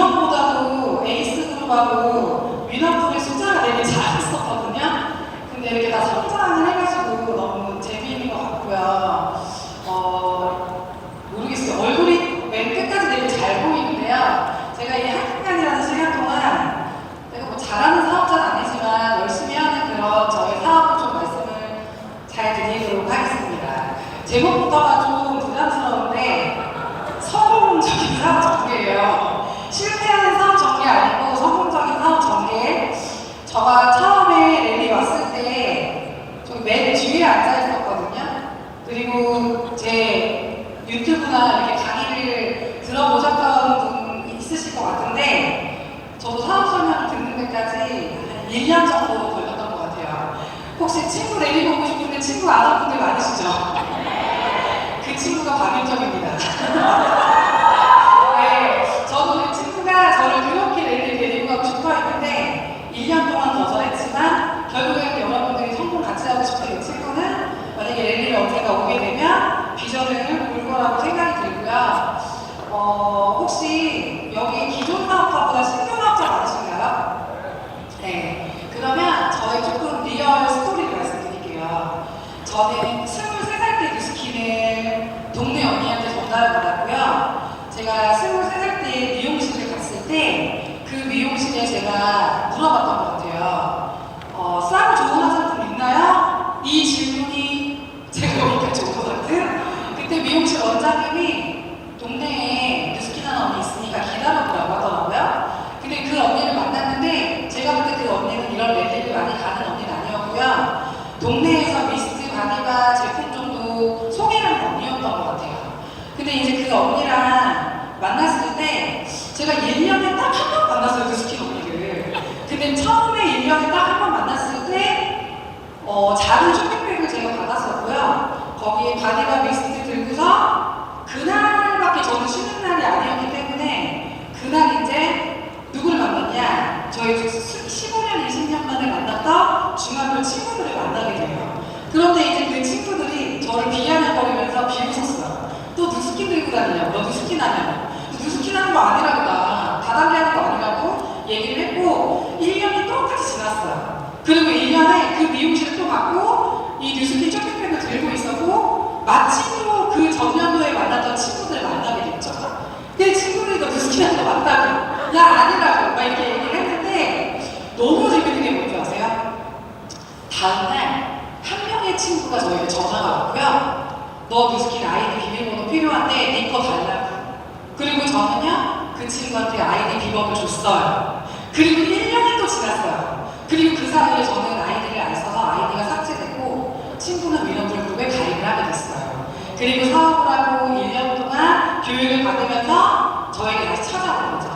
민원보다도 에이스그룹하고 민원풀의 숫자가 되게 작았었거든요. 근데 이렇게 다 성장을 해가지고 너무 재미있는 것 같고요. 모르겠어요. 얼굴이 맨 끝까지 되게 잘 보이는데요. 제가 이 1시간이라는 시간 동안 내가 뭐 잘하는 사업자는 아니지만 열심히 하는 그런 저의 사업을 좀 말씀을 잘 드리도록 하겠습니다. 제목부터가 좀 부담스러운데 성공적인 사업 전개예요. 실패하는 사업 전개 아니고 성공적인 사업 전개. 저가 처음에 랠리 왔을 때 좀 맨 뒤에 앉아 있었거든요. 그리고 제 유튜브나 이렇게 강의를 들어보셨던 분 있으실 것 같은데 저도 사업 설명을 듣는 데까지 한 1년 정도 걸렸던 것 같아요. 혹시 친구 랠리 보고 싶은데 친구 아는 분들 많으시죠? 그 친구가 박윤정입니다. 네, 저도 그 친구가 저를 그렇게 랠리 데리고 가고 싶어 했는데 1년 동안 거절했지만 결국엔 여러분들이 성공 같이 하고 싶은 이 친구는 만약에 랠리를 언젠가 오게 되면 비전을 볼 거라고 생각이 들고요. 혹시 여기 기존 사업자보다 신규 사업자 많으신가요? 네. 그러면 저의 조금 리얼 스토리를 말씀드릴게요. 저는 23살 때 뉴스킨을 동네 언니한테 전달을 받았고요. 제가 23살 때 미용실을 갔을 때 그 미용실에 제가 물어봤던 것 같아요. 싸고 좋은 화장품 있나요? 이 질문이 제가 여기까지 온 것 같은. 그때 미용실 원장님이 동네에 뉴스킨 하는 언니 있으니까 기다려보라고 하더라고요. 근데 그 언니를 만났는데 제가 볼 때 그 언니는 이런 랠리를 많이 가는 언니는 아니었고요. 동네에서 미스트 바디바 제품 정도 소개를 하는 언니였던 것 같아요. 근데 이제 그 언니랑 만났을 때 제가 1년에 딱 한 번 만났어요, 뉴스킨 언니를. 근데 처음에 1년에 딱 한 번 만났을 때 작은 쇼핑백을 제가 받았었고요. 거기에 바디바 미스트 들고서 그날밖에 저는 쉬는 날이 아니었기 때문에 그날 이제 누굴 만났냐? 저희 15년, 20년 만에 만났던 중학교 친구들을 만나게 돼요. 그런데 이제 그 친구들이 저를 비아냥거리면서 비웃었어요. 또 뉴스킨 들고 다니냐고, 너 뉴스킨 하냐고. 뉴스킨 하는 거 아니라고, 나 다단계 하는 거 아니라고 얘기를 했고 1년이 똑같이 지났어요. 그리고 1년에 그 미용실을 또 갔고 이 뉴스킨 쇼핑백을 들고 있었고 마침 또 그 전년도에 만났던 친구들을 만나게 됐죠. 그 친구들이 너 뉴스킨 하는 거 맞다고, 야 아니라고 막 이렇게 얘기를 했는데 너무 재밌는 게 뭔지 아세요? 다음날 한 명의 친구가 저에게 전화가 왔고요. 너 뉴스킨 아이디 비밀번호 필요한데 네 거 달라고. 그리고 저는요 그 친구한테 아이디 비밀번호를 줬어요. 그리고 1년이 또 지났어요. 그리고 그 사이에 저는 아이디를 안 써서 아이디가 삭제되고 친구는 민원풀 그룹에 가입을 하게 됐어요. 그리고 사업을 하고 1년 동안 교육을 받으면서 저에게 다시 찾아온 거죠.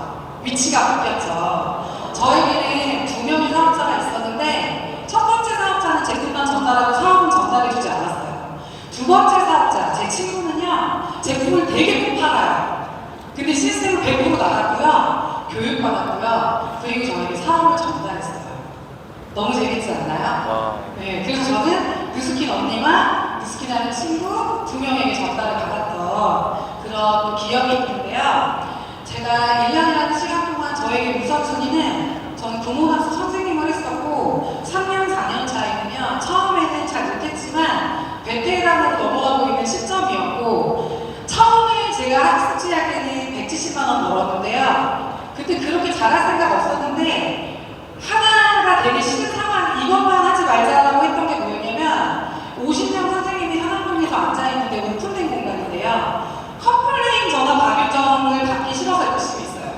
위치가 바뀌었죠. 저에게는 2명의 사업자가 있었는데 첫 번째 사업자는 제품만 전달하고 사업은 전달해주지 않았어요. 두 번째 사업자, 제 친구는요 제품을 되게 못 팔아요. 근데 시스템을 100% 나갔고요. 교육받았고요. 그리고 저에게 사업을 전달했어요. 너무 재밌지 않나요? 네, 그래서 저는 뉴스킨 언니와 뉴스킨 하는 친구 2명에게 전달을 받았던 그런 기억이 있는데요. 제가 1년이라는 시간 동안 저에게 우선순위는 저는 부모학습 선생님을 했었고 3년, 4년 차이면요. 처음에는 잘 못했지만 베테랑으로 넘어가고 있는 시점이었고 처음에 제가 학습 시작 때는 170만 원 벌었는데요. 그때 그렇게 잘할 생각 없었는데 하나가 되게 싫은 상황, 이것만 하지 말자라고 했던 게 뭐였냐면 50명 선생님이 하나동에서 앉아있는데 오픈된 공간인데요. 컴플레인 전화 박윤정을 받기 싫어서 열심히 했어요.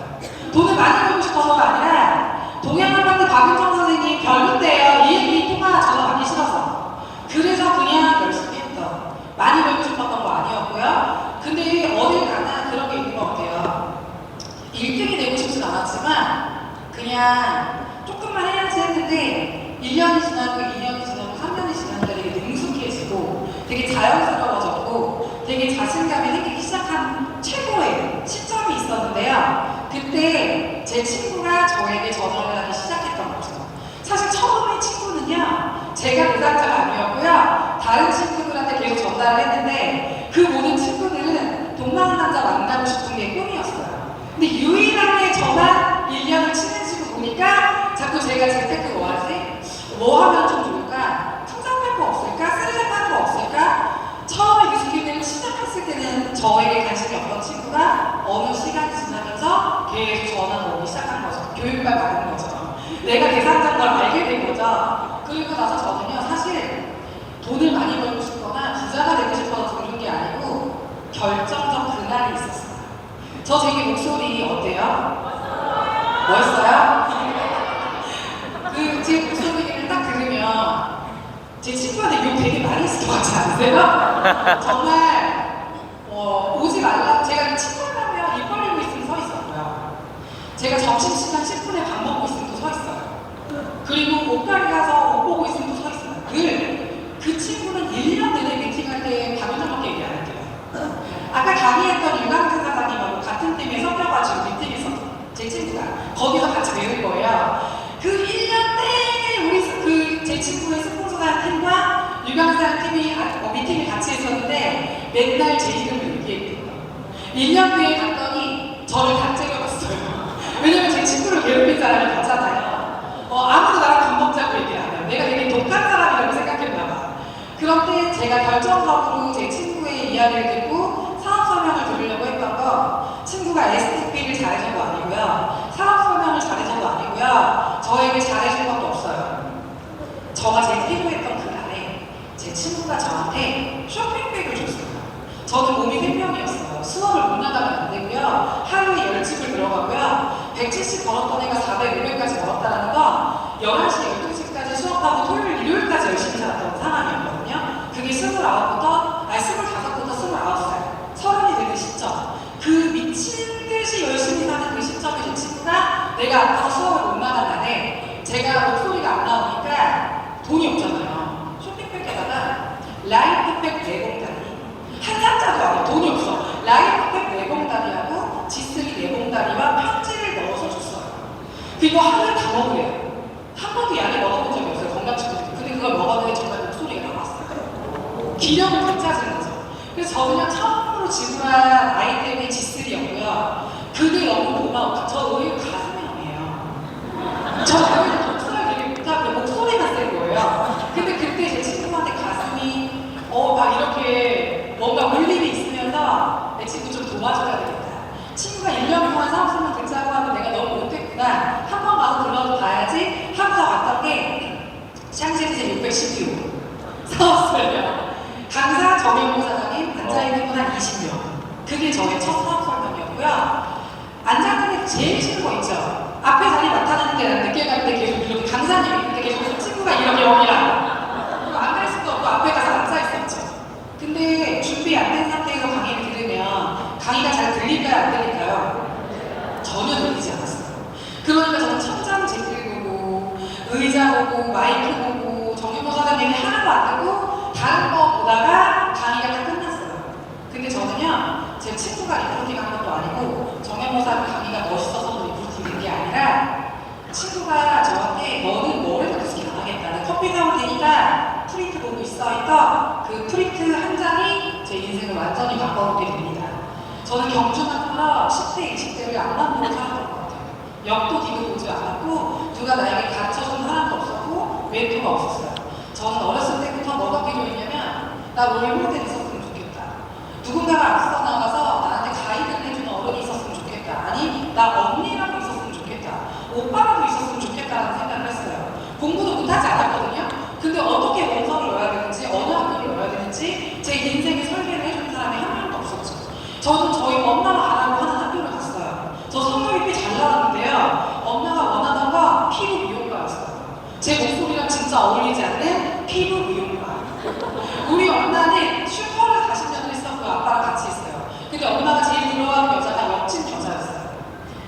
돈을 많이 벌고 싶어서가 아니라 동양아파트 박윤정 선생님 별론데요. 이 얘기 통화 전화 받기 싫어서. 그래서 그냥 열심히 했던. 많이 벌고 싶었던 거 아니었고요. 근데 어딜 가나 그런 게 있는 것 같아요. 1등이 되고 싶진 않았지만 그냥 조금만 해야지 했는데 1년이 지나고 2년이 지나고 3년이 지나니까 되게 능숙해지고 되게 자연스러워졌고 되게 자신감이 생기기 시작한 최고의 시점이 있었는데요. 그때 제 친구가 저에게 전화를 하기 시작했던 거죠. 사실 처음에 친구는요 제가 대상자가 아니었고요. 다른 친구들한테 계속 전달을 했는데 그 모든 친구들은 돈 많은 남자 만나고 싶은 게 꿈이었어요. 근데 유일하게 전화 제가 재테크 뭐 하지? 뭐 하면 좀 좋을까? 풍선할 거 없을까? 쓰레기할 거 없을까? 처음에 뉴스키를 시작했을 때는 저에게 관심이 없던 친구가 어느 시간이 지나면서 계속 전화가 오기 시작한 거죠. 교육발 받은 거죠. 내가 계산한 걸 알게 된 거죠. 그리고 나서 저는요, 사실 돈을 많이 벌고 싶거나 부자가 되고 싶어서 그런 게 아니고 결정적 그날이 있었어요. 저 되게 목소리 어때요? 멋있어요? 제 목소리를 딱 들으면 제 친구한테 욕 되게 많이 했을 것 같지 않으세요? 정말 오지 말라. 제가 친구라면 입 벌리고 있으면 서 있었고요. 제가 점심시간 10분에 밥 먹고 있으면 또 서 있어요. 그리고 옷가게 가서 옷 보고 있으면 또 서 있어요. 늘 그 친구는 1년 내내 미팅할 때 박윤정밖에 얘기 안 할게요. 아까 강의했던 유강진 사장님하고 같은 팀에 섞여가지고 미팅했었어요. 제 친구가 거기서 같이 배운 거예요. 그 1년 내내 우리 제 친구의 스폰서한 팀과 유강산 팀이 미팅을 같이 했었는데 맨날 제 이름을 얘기했대요. 1년 뒤에 갔더니 저를 다 째려봤어요. 왜냐면 제 친구를 괴롭힌 사람이 가잖아요. 아무도 나랑 밥 먹자고 얘기 안 해요. 내가 되게 독한 사람이라고 생각했나 봐. 그런데 제가 결정적으로 제 친구의 이야기를 듣고 사업 설명을 들으려고 했던 거, 친구가 STP를 잘해준 거 아니고요. 사업 설명을 잘해준 거 아니고요. 저에게 잘해준 것도 없어요. 저가 제일 필요했던 그날에 제 친구가 저한테 쇼핑백을 줬어요. 저는 몸이 생명이었어요. 수업을 못 나가면 안 되고요. 하루에 10집을 들어가고요. 170 벌었던 애가 400, 500까지 벌었다는 거 11시, 12시까지 수업하고 토요일, 일요일까지 열심히 살았던 상황이었거든요. 그게 25부터 29살, 30이 되는 시점. 그 미친 듯이 열심히 사는 그 시점에 제 친구가 내가 아파서 수업을 못 나간다네. 제가 목소리가 안 나오니까 돈이 없잖아요. 쇼핑백에다가 라이프백 4봉다리. 한 상자도 아니에요. 돈이 없어. 라이프백 4봉다리하고 지스리 4봉다리와 편지를 넣어서 줬어요. 그리고 하루에 다 먹으래요. 한 번도 양이 먹어본 적이 없어요. 건강식품. 근데 그걸 먹었는데 정말 목소리가 나왔어요. 기력을 되찾은 거죠. 그래서 저는요, 처음으로 지불한 아이템이 지스리였고요. 그게 너무 고마워. 저 의외로 가슴이 형이에요. 저 의외로 독서를 되게 못하고 목소리만 센 거예요. 근데 그때 제 친구한테 가슴이 막 이렇게 뭔가 울림이 있으면서 내 친구 좀 도와줘야 되겠다. 친구가 1년 동안 사업 설명 듣자고 하면 내가 너무 못했구나. 한 번 가서 들어도 봐야지 하면서 왔던 게 샹젤리제 610km 사업 설명. 강사 정영모 사장님 앉아있는 분 한 20명. 그게 저의 첫 사업 설명이었고요. 앉아있는 게 제일 싫은 거 있죠. 앞에 자리 나타나는 게 난 늦게 갈 때 계속 이렇게 강사님이 있는데 계속 친구가 이렇게 오기라. 그리고 안 갈 수도 없고 앞에 가서 앉아있었죠. 근데 준비 안 된 상태에서 강의를 들으면 강의가 잘 들릴까요? 안 들릴까요? 전혀 들리지 않았어요. 그러니까 저는 천장 재질 보고 의자 보고 마이크 보고 정영모 사장님이 하나도 안 듣고 다른 거 보다가 강의가 다 끝났어요. 근데 저는요, 제 친구가 리프팅 한 것도 아니고 정영모 사장 강의가 멋있어서 리프팅 된 게 아니라 친구가 저한테 너는 뭐를 그렇게 안 하겠다는 커피 사올 테니까 프린트 보고 있어 했던 그 프린트 한 장이 제 인생을 완전히 바꿔놓게 됩니다. 저는 경주만으로 10대, 20대를 앞만 보고 살았던 것 같아요. 옆도 뒤도 보지 않았고 누가 나에게 가르쳐준 사람도 없었고 멘토가 없었어요. 저는 어렸을 때부터 뭐가 필요했냐면 나 롤모델 있었으면 좋겠다. 누군가가 앞서 나가서 나한테 가이드를 해주는 어른이 있었으면 좋겠다. 아니 나 언니라고 있었으면 좋겠다. 오빠라고 있었으면 좋겠다는 생각을 했어요. 공부도 못하지 않았거든요. 근데 어떻게 원서를 넣어야 되는지 어느 학교를 넣어야 되는지 제 인생의 설계를 해주는 사람이 한 명도 없었죠. 저는 저희 엄마가 가라고 하는 학교를 갔어요. 저 성적이 꽤 잘 나왔는데요. 엄마가 원하던 건 피부 미용과였어요. 제 목소리랑 진짜 어울리지 않는 피부 미용과. 우리 엄마는 슈퍼를 40년을 했었고 아빠랑 같이 했어요. 근데 엄마가 제일 부러워하는 여자가 멋진 여자였어요.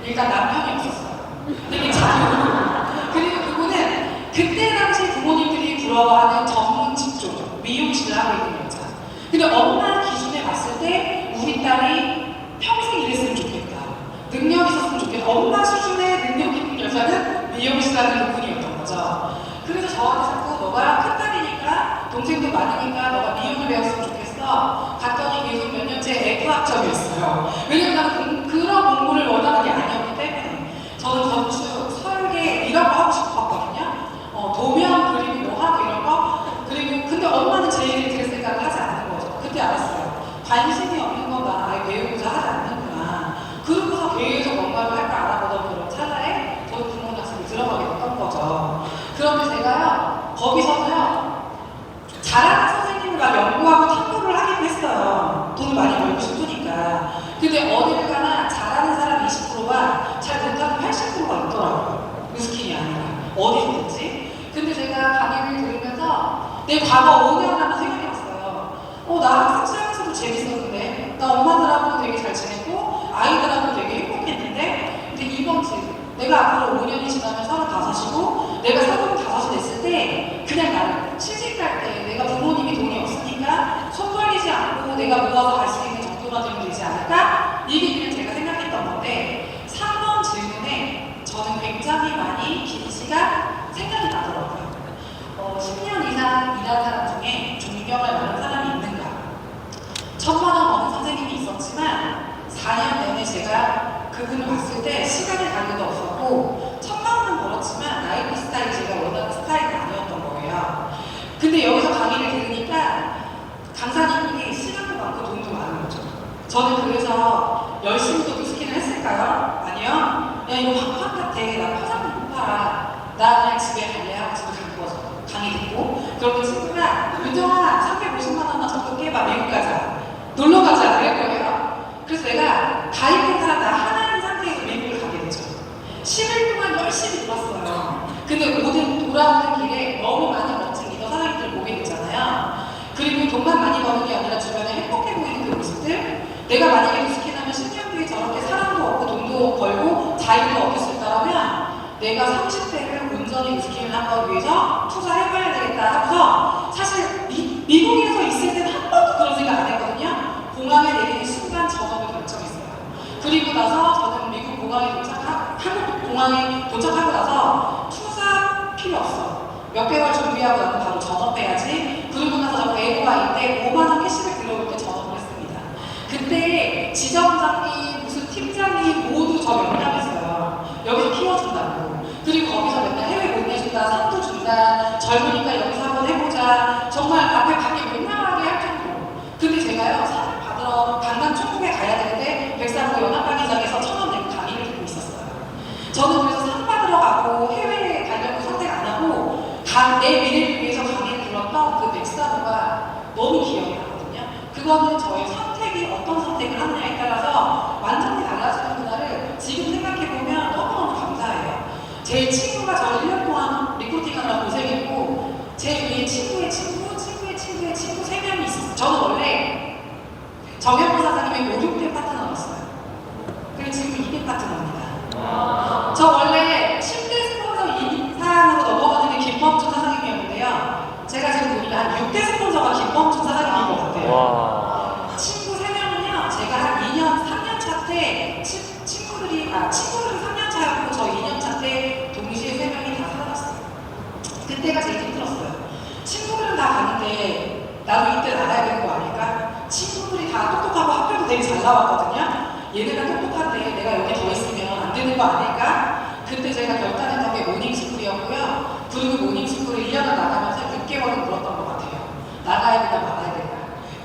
일단 남편이 없었어요. 되게 자유. 그리고 그분은 그때 당시 부모님들이 부러워하는 전문 직종, 미용실을 하고 있는 여자. 근데 엄마 기준에 봤을 때 우리 딸이 평생 일했으면 좋겠다. 능력 있었으면 좋겠다. 엄마 수준의 능력 있는 여자는 미용실 하는 분이었던 거죠. 그래서 저한테 자꾸 너가 큰 딸이니까 동생도 많으니까 너가 미용을 배웠으면 좋겠어. 갔더니 계속 몇 년째 F학점이었어요. 왜냐면 나는 그런 공부를 원하는 게 아니었기 때문에 저는 건축, 설계 이런 거 하고 싶었거든요. 과거 5년 한번 생각해봤어요. 나 학생 시절에서도 재밌었는데, 나 엄마들하고 되게 잘 지냈고, 아이들하고 되게 행복했는데, 근데 이번 주 내가 앞으로 5년이 지나면 35이고, 내가 35이 됐을 때, 그냥 나는 시집 갈 때 내가 부모님이 돈이 없으니까 손 벌리지 않고 내가 모아서 갈 수 있는 정도만 되면 되지 않을까? 이게 그냥 제가 생각했던 건데, 3번 질문에 저는 굉장히 많이 긴 시간 생각이 나더라고요. 10년 이상 일한 사람 중에 존경할 만한 사람이 있는가? 1,000만 원 버는 선생님이 있었지만 4년 내내 제가 그분을 봤을 때 시간을 갈 일도 없었고 1,000만 원은 벌었지만 라이프 스타일이 제가 원하는 스타일이 아니었던 거예요. 근데 여기서 강의를 들으니까 강사님이 시간도 많고 돈도 많은 거죠. 저는 그래서 열심히 또 뉴스킨을 했을까요? 아니요. 야 이거 확 같아. 나 포장도 못 팔아. 나 그냥 집에 갈래 하고 집에 간 거죠. 강의 듣고. 그러면 친구가 윤정아 350만 원만 적금 깨봐. 미국 가자. 놀러 가자. 이럴 거예요. 그래서 내가 가입한 사람 나 하나인 상태에서 미국을 가게 되죠. 10일 동안 열심히 놀았어요. 근데 모든 돌아오는 길에 너무 많은 멋진 리더 사장님들 보게 됐잖아요. 그리고 돈만 많이 버는 게 아니라 주변에 행복해 보이는 그 모습들. 내가 만약에 뉴스킨하면 10년 뒤에 저렇게 사랑도 얻고 돈도 벌고 자유도 얻을 수 있다면 내가 30대를 온전히 뉴스킨을 한번 위해서 투자해봐야 되겠다 하고서 사실 미국에서 있을 때는 한 번도 그런 생각 안 했거든요. 공항에 내리는 순간 전업을 결정했어요. 그리고 나서 저는 미국 공항에 한국 공항에 도착하고 나서 투자 필요 없어. 몇 개월 준비하고 나면 바로 전업해야지. 그러고 나서 저 배구가 이때 5만 원 캐시백 들어올 때 전업을 했습니다. 그때 지점장님, 무슨 팀장님 모두 저 명령했어요. 여기서 키워준다고. 그리고 거기서 맨날 해외 보내준다, 상도 준다, 젊으니까 여기서 한번 해보자. 정말 앞에 밖에 명랑하게 할 정도로. 근데 제가요, 상을 받으러 강남 총국에 가야 되는데 백사부 연합강의장에서 1,000원 내고 강의를 듣고 있었어요. 저는 그래서 상 받으러 가고 해외에 가려고 선택 안 하고 내 미래를 위해서 강의를 들었던 그 백사부가 너무 기억이 나거든요. 그거는 저의 선택이 어떤 선택을 하느냐에 따라서 완전히 달라지는 그날을 지금 생각해보면 너무너무 감사해요. 제 친구가 저를 1년 동안 리크루팅하느라 고생했고 제 위에 친구의 친구, 친구의 친구의 친구 3명이 있었어요. 저는 원래 정현모 사장님의 5, 6대 파트너였어요. 그리고 지금 2대 파트너입니다. 저 원래 10대 스폰서 이상으로 넘어가는 게 김범준 사장님이었는데요. 제가 지금 보니까 한 6대 스폰서가 김범준 사장님인 것 같아요. 친구 3명은요, 제가 한 2년, 3년 차 때 친구들이 3년 차였고 저 2년 차 때 동시에 3명이 다 사라졌어요. 그때가 제일 힘들었어요. 친구들은 다 가는데 나도 이때 나가야 되는 거 아닐까? 친구들이 다 똑똑하고 학교도 되게 잘 나왔거든요. 얘네가 똑똑한데 내가 여기 더 있으면 안 되는 거 아닐까? 그때 제가 결단했던 게 모닝스쿨이었고요. 그리고 모닝스쿨을 1년을 나가면서 6개월을 물었던 것 같아요. 나가야 되나 말아야 되나.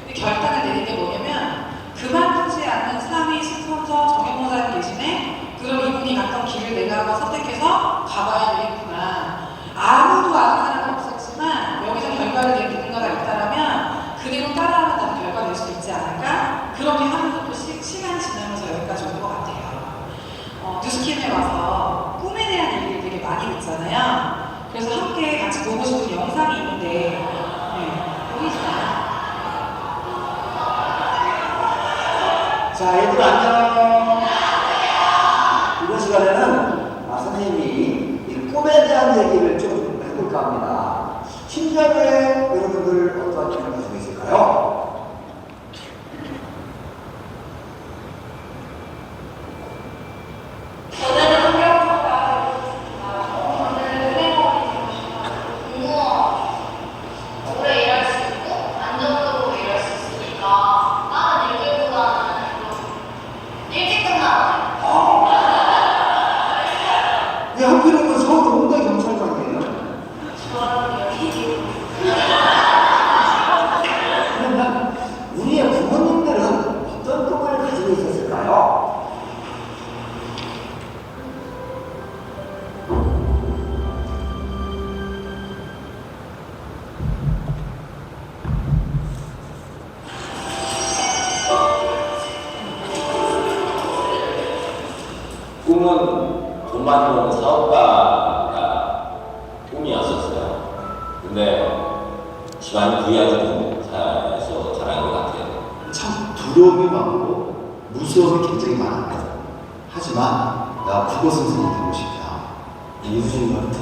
근데 결단을 내린 게 뭐냐면 그만두지 않는 3위 스폰서 정현모 사장 대신에 그럼 이분이 갔던 길을 내가 한번 선택해서 가봐야 되겠구나. 아무도 아는 사람은 없었지만 여기서 결과를 낸 누군가가 있다면 그대로 따라하면 나는 결과 낼 수 있지 않을까? 그렇게 하면서 또 시간이 지나면서 여기까지 온 것 같아요. 뉴스킨에 와서 꿈에 대한 얘기를 되게 많이 듣잖아요. 그래서 함께 같이 보고 싶은 영상이 있는데 보이시나요? 자, 얘들 안녕. 이번 시간에는 선생님이 이 꿈에 대한 얘기를 좀 해볼까 합니다. 심장에 여러분들 어떤 기분이 가지고 있을까요? 왜 하필이면 서울 홍대 경찰관이에요? 그러면 우리의 부모님들은 어떤 꿈을 가지고 있었을까요? 꿈은 돈 많이 버는 사업가가 꿈이었었어요. 근데 집안 부양도 사에서 자란 것 같아요. 참 두려움이 많고 무서움이 굉장히 많아요. 하지만 나 국어 선생님이 되고 싶다. 이수진 같은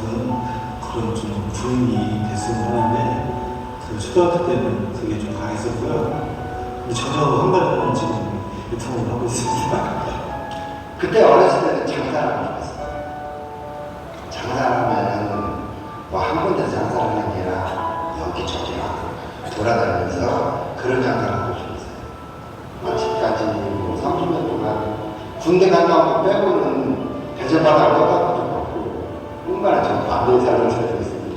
그런 좀 부인이 됐으면 하는데 그 초등학교 때는 그게 좀 강했었고요. 근데 전혀 한 가지는 지금 유튜브를 하고 있습니다. 그때 어렸을 때는 장사를 좋아했어요. 장사하면은 뭐 한 군데 장사를 하는 게 아니라 여기저기 돌아다니면서 그런 장사를 하고 싶었어요. 아직까지 뭐 30년 동안 군대 갔다 온 거 빼고는 대접받아 떠가고 싶었고 얼마나 좀 반대 살을 살고 있습니다.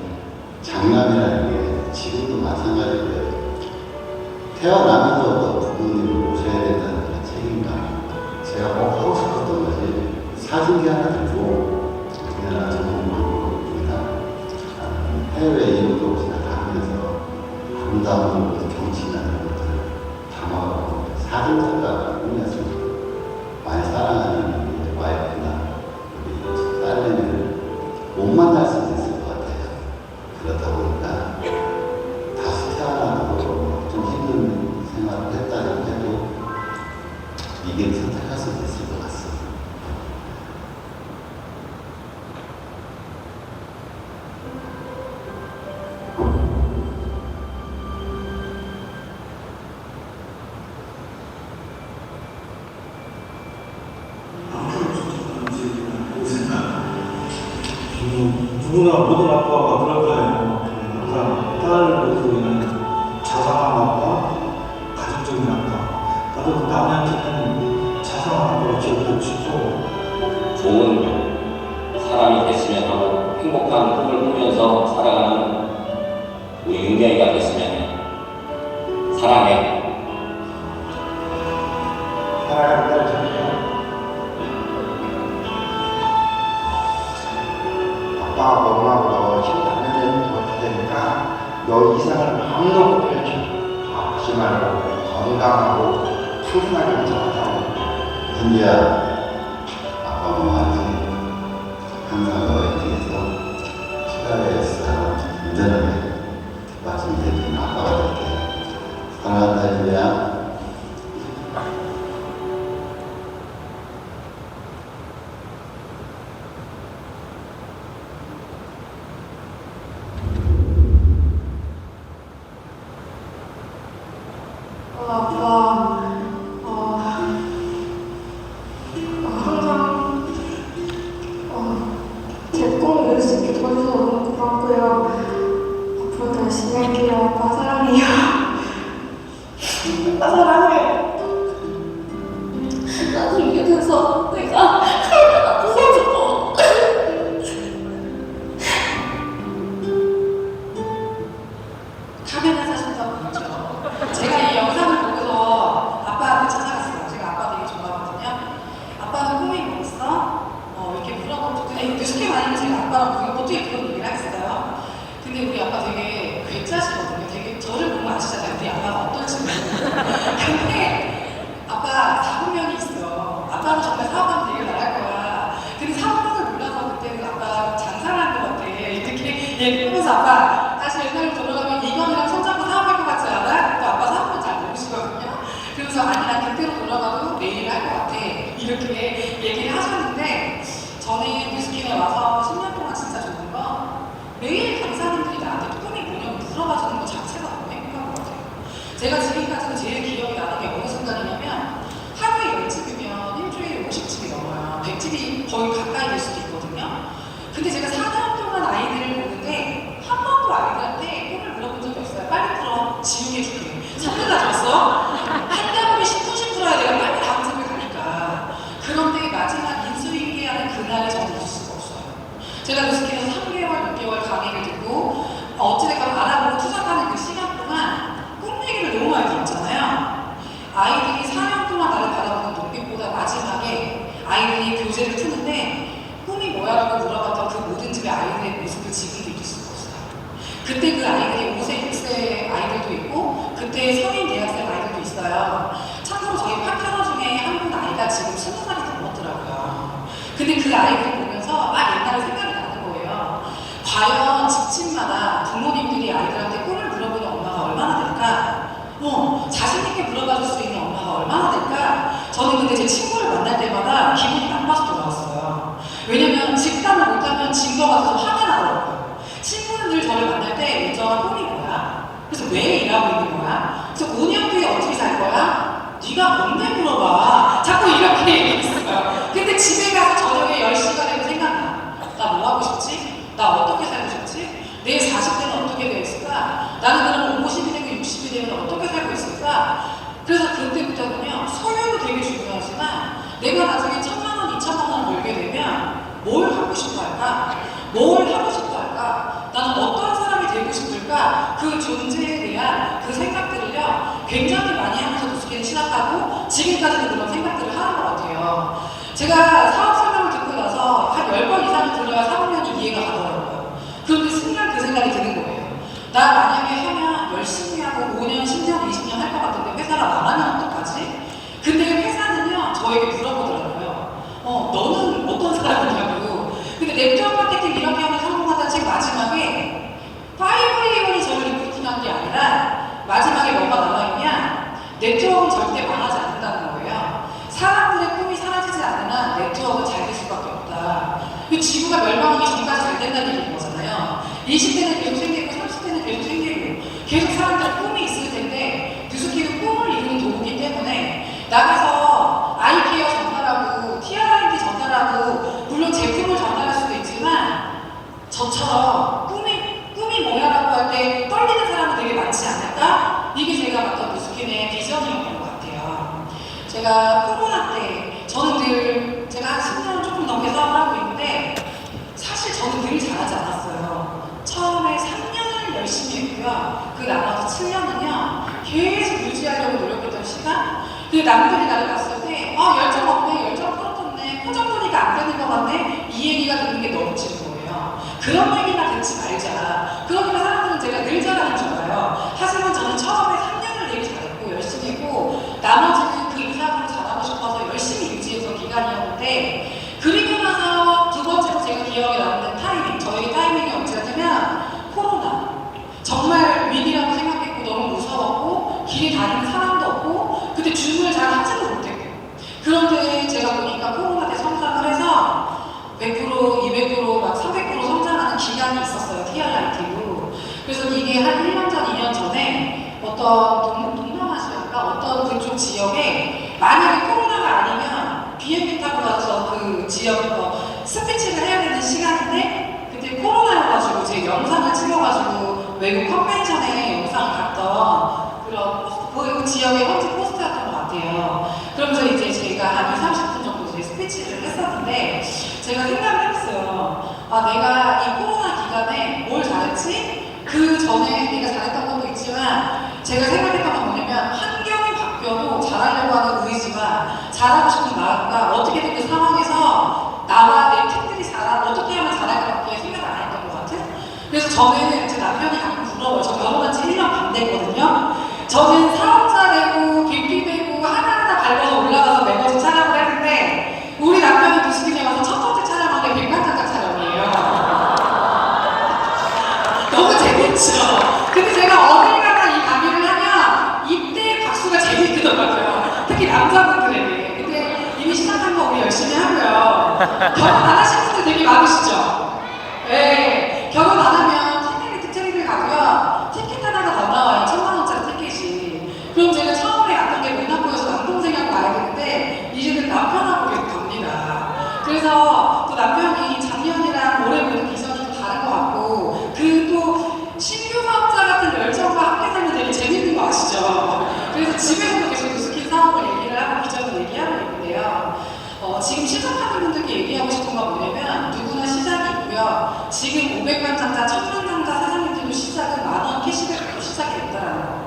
장남이라는 게 지금도 마찬가지고요. 태어나면서부터 부모님을 모셔야 된다는 그런 책임감. 제가 꼭 하고 싶었던 것이 사진기 하나 들고 우리나라 전국입니다. 해외 이웃도 지나다니면서 아름다운 경치나 이런 것들을 담아가고 사진작가가 꿈이었습니다. 많이 사랑하는 우리 와이프나 우리 딸내미를 못 만날 수도 있을 것 같아요. 그렇다 보니까 다시 태어나도 좀 힘든 생활을 했다는 해도 이게 선택할 수도 있을 것 같습니다. 누구나 모든 아빠가 그럴 거예요. 항상 딸을 놓고는 자상한 아빠, 가족적인 아빠. 나도 남한테는 자상한 아빠로 기억되고 싶고 좋은 사람이 됐으면 하고 행복한 꿈을 꾸면서 살아가는 우리 윤경이가 됐으면 사랑해. 사랑하는 딸 저는요. 아빠가 엄마보다 힘닿는 데는 더 되니까 너 이상을 마음먹고 펼쳐. 아프지 말고 건강하고 푸근하게 자라고. 현지야, 아빠 엄마한테 항상 너의 뒤에서 시간에서 안전하게 말씀드리는 아빠가 될게. 사랑한다, 현지야. 아빠, 항상 제 꿈을 이룰 수 있게 도와줘서 너무 고맙고요. 앞으로 더 열심히 할게요. 아빠 사랑해요. 아빠 사랑해. 나중에 돼서 내가 카메라 부숴주고 카메라 사준다고 그러죠. 제가 이 영상을 보고서 아빠한테 찾아갔어요. 제가 아빠 되게 좋아하거든요. 아빠는 꿈이 뭐였어? 이렇게 물어보면 그냥 뉴스캠 아니면 제가 아빠랑 어떻게 그런 얘기를 하겠어요? 근데 우리 아빠 되게 괴짜시거든요. 되게 저를 보면 아시잖아요. 우리 아빠가 어떨지 모르고. 근데 아빠 사분면이 있어요. 아빠는 정말 사업하면 되게 잘할 거야. 근데 사업을 몰라서 그때는 아빠 장사를 한 것 같아. 이렇게 얘기하면서 아빠 다시 옛날로 돌아가면 이건이랑 손잡고 사업할 것 같지 않아? 또 아빠 사업은 잘 모르시거든요. 그래서 아니 난 그때로 돌아가도 매일 할 것 같아. 이렇게 얘기를 하셨는데 저는 뉴스킨에 와서 10년 동안 진짜 좋은 건 매일 강사님들이 나한테 꿈이 뭐냐고 물어봐주는 것 자체가 너무 행복한 것 같아요. 제가 지금까지는 제일 기억이 나는 게 어느 순간이냐면 하루에 10집이면 일주일에 50집이 넘어요. 100집이 거의 가까이 될 수도 있거든요. 근데 제가 4년 동안 아이들을 보는데 한 번도 아이들한테 꿈을 물어본 적이 없어요. 빨리 풀어. 지우개줄게. 선물 가져왔어? 한 달에 10분씩 풀어야 돼요. 빨리 다음 집을 가니까. 그런데 마지막 인수인계하는 그날에 저는 잊을 수가 없어요. 제가 뉴스킨에서 3개월, 6개월 강의를 듣고 어찌됐건 알아보고 투자하는 그 시간 동안 꿈 얘기를 너무 많이 들었잖아요. 아이들이 4년 동안 나를 바라보는 눈빛보다 마지막에 아이들이 교재를 푸는데 꿈이 뭐야라고 물어봤던 그 모든 집의 아이들의 모습을 지금도 잊을 수가 없어요. 그때 그 아이들이 5세, 6세 아이들도 있고 그때 성인 대학생 아이들도 있어요. 참고로 저희 파트너 중에 한 분 아이가 지금 20살이 넘었더라고요. 근데 그 아이들 보면서 옛날에 생각이 나는 거예요. 과연 집집마다 부모님들이 아이들한테 꿈을 물어보는 저는 근데 제 친구를 만날 때마다 기분이 나빠서 돌아왔어요. 왜냐면 직감을 못하면 증거가 돼서 화가 나더라고요. 친구는 늘 저를 만날 때 일정한 꿈이 뭐야? 그래서 왜 일하고 있는 거야? 그래서 5년 뒤에 어떻게 살 거야? 네가 뭔데 물어봐. 자꾸 이렇게 얘기했어요. 근데 집에 가서 저녁에 10시가 되면 생각나. 나 뭐 하고 싶지? 나 어떻게 살고 싶지? 내 40대는 어떻게 되었을까? 나는 그럼 50이 되고 60이 되면 어떻게 살고 있을까? 그래서 그때부터는요, 소유도 되게 중요하지만 내가 나중에 1,000만 원, 2,000만 원 벌게 되면 뭘 하고 싶어 할까? 뭘 하고 싶어 할까? 나는 어떤 사람이 되고 싶을까? 그 존재에 대한 그 생각들을요, 굉장히 많이 하면서 뉴스키를 시작하고 지금까지는 그런 생각들을 하는 것 같아요. 제가 사업 설명을 듣고 나서 한 10번 이상을 들어야 사업면이 이해가 가더라고요. 그런데 순간 그 생각이 드는 거예요. 나 만약에 하면 열심히 하고 5년, 10년, 20년 할 것 같은데 회사가 망하면 어떡하지? 근데 회사는요, 저에게 물어보더라고요. 너는 어떤 사람이냐고. 근데 네트워크 마케팅 이렇게 하면 성공한다는 책 마지막에 5A1이 저를 리크루팅한 게 아니라 마지막에 뭐가 나와있냐? 네트워크는 절대 망하지 않는다는 거예요. 사람들의 꿈이 사라지지 않는 한 네트워크는 잘 될 수밖에 없다. 지구가 멸망하기 전까지 잘 된다는 얘기인 거잖아요. 20대는 계속 생기고 30대는 계속 생기고 계속 사람들 꿈이 있을 텐데 뉴스키는 꿈을 이루는 도구이기 때문에 나가서 아이케어 전달하고 TRID 전달하고 물론 제품을 전달할 수도 있지만 저처럼 꿈이 뭐야라고 할 때 떨리는 사람은 되게 많지 않을까? 이게 제가 봤던 뉴스킨의 비전이었던 것 같아요. 제가 코로나 때 저는 늘 제가 한 10년 조금 넘게 사업을 하고 있는데 사실 저는 늘 잘하지 않았어요. 처음에 3년을 열심히 했고요. 그 나머지 7년은요 계속 유지하려고 노력했던 시간. 근데 남들이 나를 봤을 때 열정 없네, 열정 떨어졌네, 포장도니까 안 되는 것 같네, 이 얘기가 듣는 게 너무 싫은 거예요. 그런 얘기나 듣지 말자. 그러니까 사람들은 제가 늘 잘하는 줄 알아요. 하지만 저는 처음에 3년을 되게 잘했고 열심히 했고 나머지는 그 이상으로 잘하고 싶어서 열심히 유지했던 기간이었는데 그리고 나서 두 번째로 제가 기억에 남는 타이밍, 저에게 타이밍이 언제였냐면 코로나. 정말 위기라고 생각했고 너무 무서웠고 길에 다니는 사람도 없고 그때 줌을 잘 하지도 못했고 그런데 제가 보니까 코로나 때 성장을 해서 100%, 200%, 막 300% 성장하는 기간이 있었어요. TRIT로. 그래서 이게 한 1년 전, 2년 전에 어떤 동남아시아가 어떤 그쪽 지역에 만약에 코로나가 아니면 비행기 타고 가서 그 지역 스피치를 해야 되는 시간인데 그때 코로나여가지고 제 영상을 찍어가지고 외국 컨벤션에 영상을 갔던 그 지역의 현지 포스트였던 것 같아요. 그러면서 이제 제가 한 20, 30분 정도 제 스피치를 했었는데 제가 생각을 했어요. 내가 이 코로나 기간에 뭘 잘했지? 그 전에 내가 잘했던 것도 있지만 제가 생각했던 건 뭐냐면 환경이 바뀌어도 잘하려고 하는 의지와 잘하고 싶은 마음과 어떻게든 그 상황에서 나와 내 팀들이 어떻게 하면 잘할 것밖에 생각을 안 했던 것 같은? 그래서 저는 제 남편이 가끔 부러워요. 저 결혼한 지 1년 반 됐거든요. 저는 사업자 되고 BP 되고 하나하나 밟아서 올라가서 매거진 촬영을 했는데 우리 남편은 뉴스키에 와서 첫 번째 촬영한 게 100만 장작 촬영이에요. 너무 재밌죠? 근데 제가 어딜 가나 이 강의를 하면 이때 박수가 제일 크더라고요. 특히 남자분들에게. 근데 이미 시작한 거 우리 열심히 하고요. 결혼 안 하신 분들 되게 많으시죠? 네. 결혼 안 하면 트리를 가고요. 티켓 하나가 더 나와요. 1,000만 원짜리 티켓이. 그럼 제가 처음에 갔던 게 문학부에서 남동생하고 가야 되는데 이제는 남편하고 계속 갑니다. 그래서 또 남편이 작년이랑 올해 보는 비전이 좀 다른 것 같고 그 또 신규 사업자 같은 열정과 함께 살면 되게 재밌는 거 아시죠? 그래서 집에서도 계속 뉴스킨 사업을 얘기를 하고 비전을 얘기하고 있는데요. 지금 시작하는 분들께 얘기하고 싶은 건 뭐냐면 누구나 시작이 있고요. 지금 500만 장자, 1000만 장자 사장님들도 시작은 만원 캐시백으로 시작이 됐다라는 거.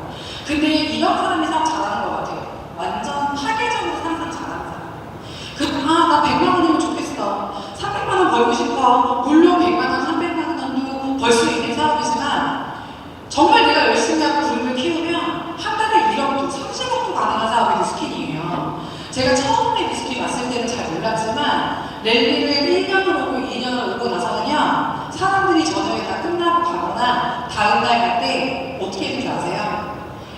근데 이런 사람이 사업 잘하는 것 같아요. 완전 파괴적으로 항상 잘하는 사람. 나 100만 원이면 좋겠어. 300만 원 벌고 싶어. 물론 100만 원, 300만 원도 벌 수 있는 사업이지만 정말 내가 열심히 하고 그룹을 키우면 한 달에 1억도, 30억도 가능한 사업이 뉴스킨이에요. 제가 처음에 뉴스킨 왔을 때는 잘 몰랐지만 랠리를 1년을 오고 2년을 오고 나서는요 사람들이 저녁에 다 끝나고 가거나 다음날 갈 때 어떻게 되는 줄 아세요?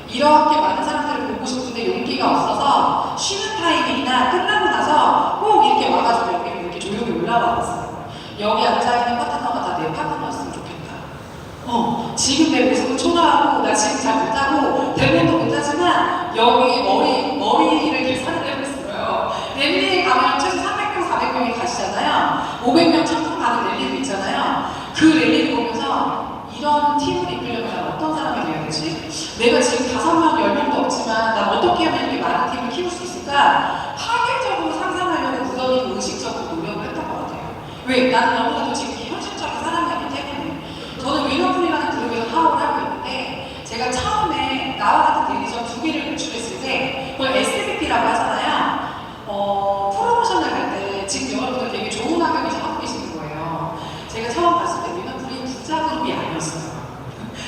이렇게 많은 사람들을 보고 싶은데 용기가 없어서 쉬는 타이밍이나 뭐냐면 끝나고 나서 꼭 이렇게 와가지고 여기 이렇게 조용히 올라와 봤어요. 여기 앉아있는 파트너가 다 내 파트너였으면 좋겠다. 지금 내 모습은 초라하고 나 지금 잘 못하고 대본도 못하지만 여기 머리를 계산을 해봤어요. 랠리에 가면 최소 300명, 400명이 가시잖아요. 500명, 1000명 가는 랠리도 있잖아요. 그 랠리를 보면서 이런 팀을 이끌려면 어떤 사람이 돼야 되지? 내가 지금 5명, 10명도 없지만 난 어떻게 하면 이렇게 많은 팀을 키울 수 있을까? 파괴적으로 상상하려고 무던히고 의식적으로 노력을 했던 것 같아요. 왜? 나는 너무나도 지금 현실적인 사람이기 때문에. 저는 위너풀이라는 그룹에서 사업을 하고 있는데 제가 처음에 나와 같은 딜리전 2개를 노출했을 때 그걸 SBP라고 하잖아요. 프로모션을 할 때 지금 여러분들 되게 좋은 환경에서 하고 계시는 거예요. 제가 처음 봤을 때 위너풀이 부자 그룹이 아니었어요.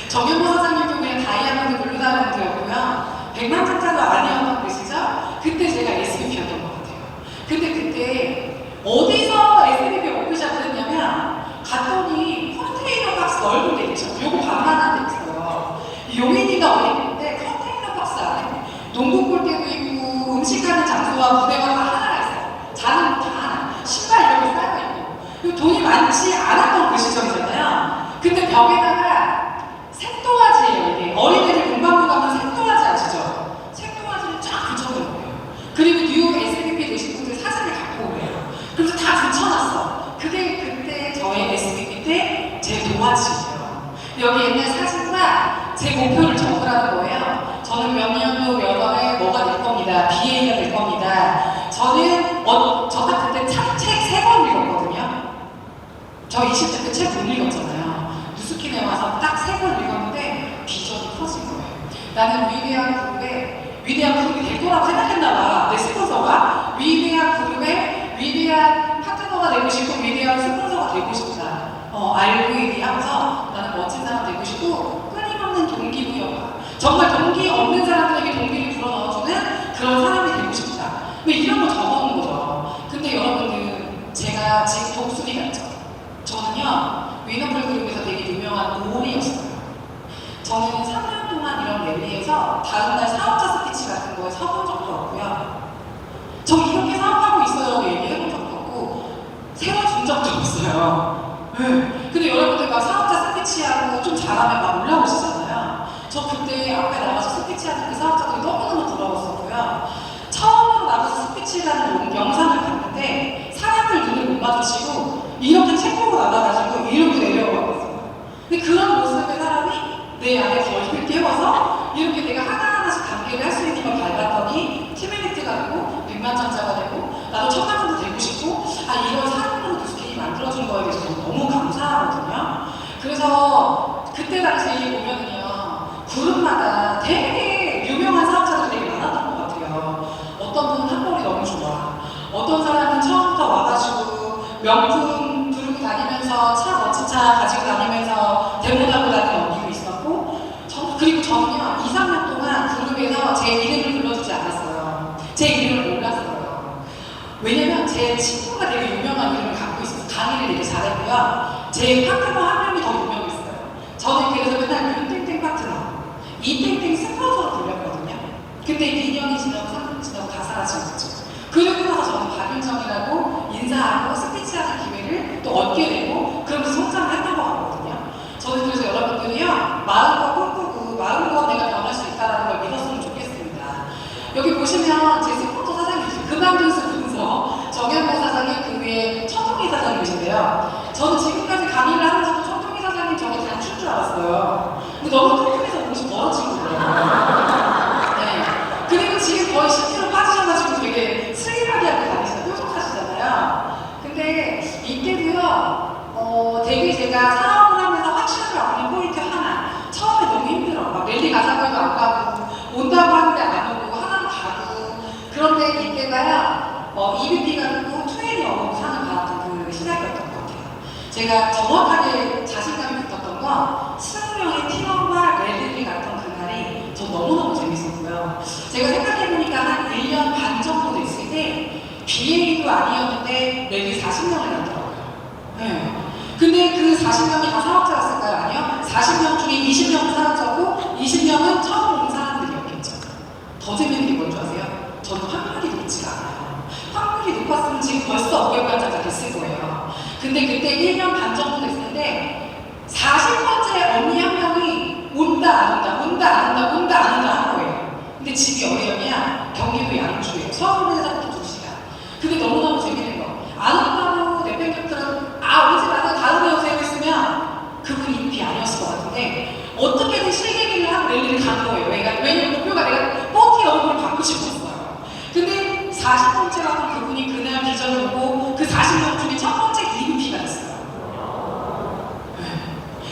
정현모 사장님도 그냥 다이아몬드 블루다이아몬드였고요. 백만장자도 아니었던 것이죠. 그때 제가 SBP였던 것 같아요. 근데 그때 어디서 SBP 워크샵을 했냐면 갔더니 컨테이너 박스 넓은 데 있죠. 요거 반만한 데 있어요. 용인이가 어디 있는데 컨테이너 박스 안에 농구 골대도 있고 음식하는 장소와 무대가 다 하나가 있어요. 자는 다 하나. 신발 이렇게 쌓여있고. 돈이 많지 않았던 그 시절이잖아요. 근데 벽에다가 색도화지예요. 이게 어린애들 문방구 가면 색도화지 아시죠? 색도화지를 쫙 붙여놓은 거예요. 그리고 뉴욕 SBP 되신 분들 사진을 갖고 오래요. 그래서 다 붙여놨어. 그게 그때 저희 SBP 때 제 도화지예요. 여기 옛날 사진과 제 목표를 적으라는 거예요. 저는 몇 년도 몇 월에 뭐가 될 겁니다. BA가 될 겁니다. 저는 저가 그때 책 3권 읽었거든요. 저 20대 때 책 못 읽었잖아요. 뉴스킨에 와서 딱 3권 읽었는데 비전이 커진 거예요. 나는 위대한 그룹이 될 거라고 생각했나 봐. 내 스폰서가 위대한 그룹의 위대한 파트너가 되고 싶고 위대한 스폰서가 되고 싶다. 알고 얘기하면서 나는 멋진 사람 되고 싶고 끊임없는 동기부여가 정말 동기 없는 사람들에게 동기를 불어넣어주는 그런 사람이 되고 싶다. 이런 거 적어놓은 거죠. 근데 여러분들 제가 지금 독수리 같죠? 저는요 위너풀 그룹에서 되게 유명한 오리였어요. 저는 3년 동안 이런 랠리에서 다음날 사업자 스피치 같은 거에 서본 적도 없고요. 저 이렇게 사업하고 있어요 얘기해본 적도 없고 세워준 적도 없어요. 근데 여러분들 막 사업자 스피치하고 좀 잘하면 막 올라오시잖아요. 저 그때 앞에 나가서 스피치하는 그 사업자들이 너무너무 부러웠었고요. 처음으로 나가서 스피치라는 영상을 봤는데 사람들 눈을 못 마주치고 이렇게 책 보고 나가가지고 이렇게 내려오거든요. 근데 그런 모습의 사람이 내 안에 거리를 깨워서 이렇게 내가 하나하나씩 단계를 할 수 있는 걸 밟았더니 팀메리트가 되고 백만장자가 되고 나도 천만원도 되고 싶고 이런 사람으로 뉴스킨이 만들어준 거에 대해서 너무 감사하거든요. 그래서 그때 당시 보면은요 그룹마다 되게 유명한 사업자들이 되게 많았던 것 같아요. 어떤 분은 한벌이 너무 좋아. 어떤 사람은 처음부터 와가지고 명품 두르고 다니면서 차 멋진 차 가지고 다니면서 데모하고 다니는 언니도 있었고 그리고 저는요 2, 3년 동안 그룹에서 제 이름을 불러주지 않았어요. 제 이름을 몰랐어요. 왜냐면 제 친구가 되게 유명한 이름을 갖고 있어서 강의를 되게 잘했고요. 제 파트너 한 명이 더 유명했어요. 저는 그래서 맨날 윤땡땡 파트너, 이땡땡 스폰서로 불렸거든요. 근데 2년이 지나고 3년이 지나고 다 사라지겠죠. 그러고 나서 저는 박윤정이라고 인사하고 스피치하는 기회를 또 얻게 되고 그러면서 성장을 했던 것 같거든요. 저는 그래서 여러분들이요 마음과 꿈꾸고 마음과 내가 변할 수 있다는 걸 믿었으면 좋겠습니다. 여기 보시면 제 스폰서 사장님 금강준수 분서 정현모 사장님 그 위에 천동희 사장님이신데요. 저는 지금까지 강의를 하면서도 천동희 사장님 저게 단추인 줄 알았어요. 근데 너무 뚱뚱해서 몸이 멀어진 거예요. 네. 그리고 지금 거의 10kg 빠지셔가지고 되게 슬림하게 하고 다니시고 뾰족하시잖아요. 근데 이때도요 되게 제가 사업을 하면서 확실하게 얻는 포인트 하나. 처음에 너무 힘들어. 막 랠리 가자고도 안 가고 온다고 하는데 안 오고 하나도 가고. 그런데 이때가요 EBP가 있고 2N이 어고 상을 받았던 그 시작이었던 것 같아요. 제가 정확하게 자신감이 붙었던 건 20명의 팀원과 랠리를 갔던 그날이 저 너무너무 재밌었고요. 제가 생각해보니까 한 1년 반 정도 됐을 때 BA도 아니었는데 랠리 40명을 갔더라고요. 네. 근데 그 40명이 다 사업자였을까요? 아니요. 40명 중에 20명은 사업자고 20명은 처음 온 사람들이었겠죠. 더 재밌는 게 뭔지 아세요? 저는 확률이 높지가 않아요. 확률이 높았으면 지금 벌써 500만 장가 됐을 거예요. 근데 그때 1년 반 정도 됐는데 40번째 언니 한 명이 온다 안 온다, 온다 안 온다, 온다 안 온다 한 거예요. 근데 집이 어디였냐? 경기도 양주예요. 서울에서부터 2시간. 근데 너무너무 재밌는 거. 안 온다고 내팽개들은 오지 마세요, 다음에 오세요 했으면 그분이 인기 아니었을 것 같은데 어떻게든 실기를 하고 랠리를 간 거예요. 왜냐면 목표가 내가 뽀티 얼굴을 받고 싶었어요. 근데 40번째라고 그분이 그날 비전을 보고 그 40명 중에 첫 번째 EVP가 됐어요.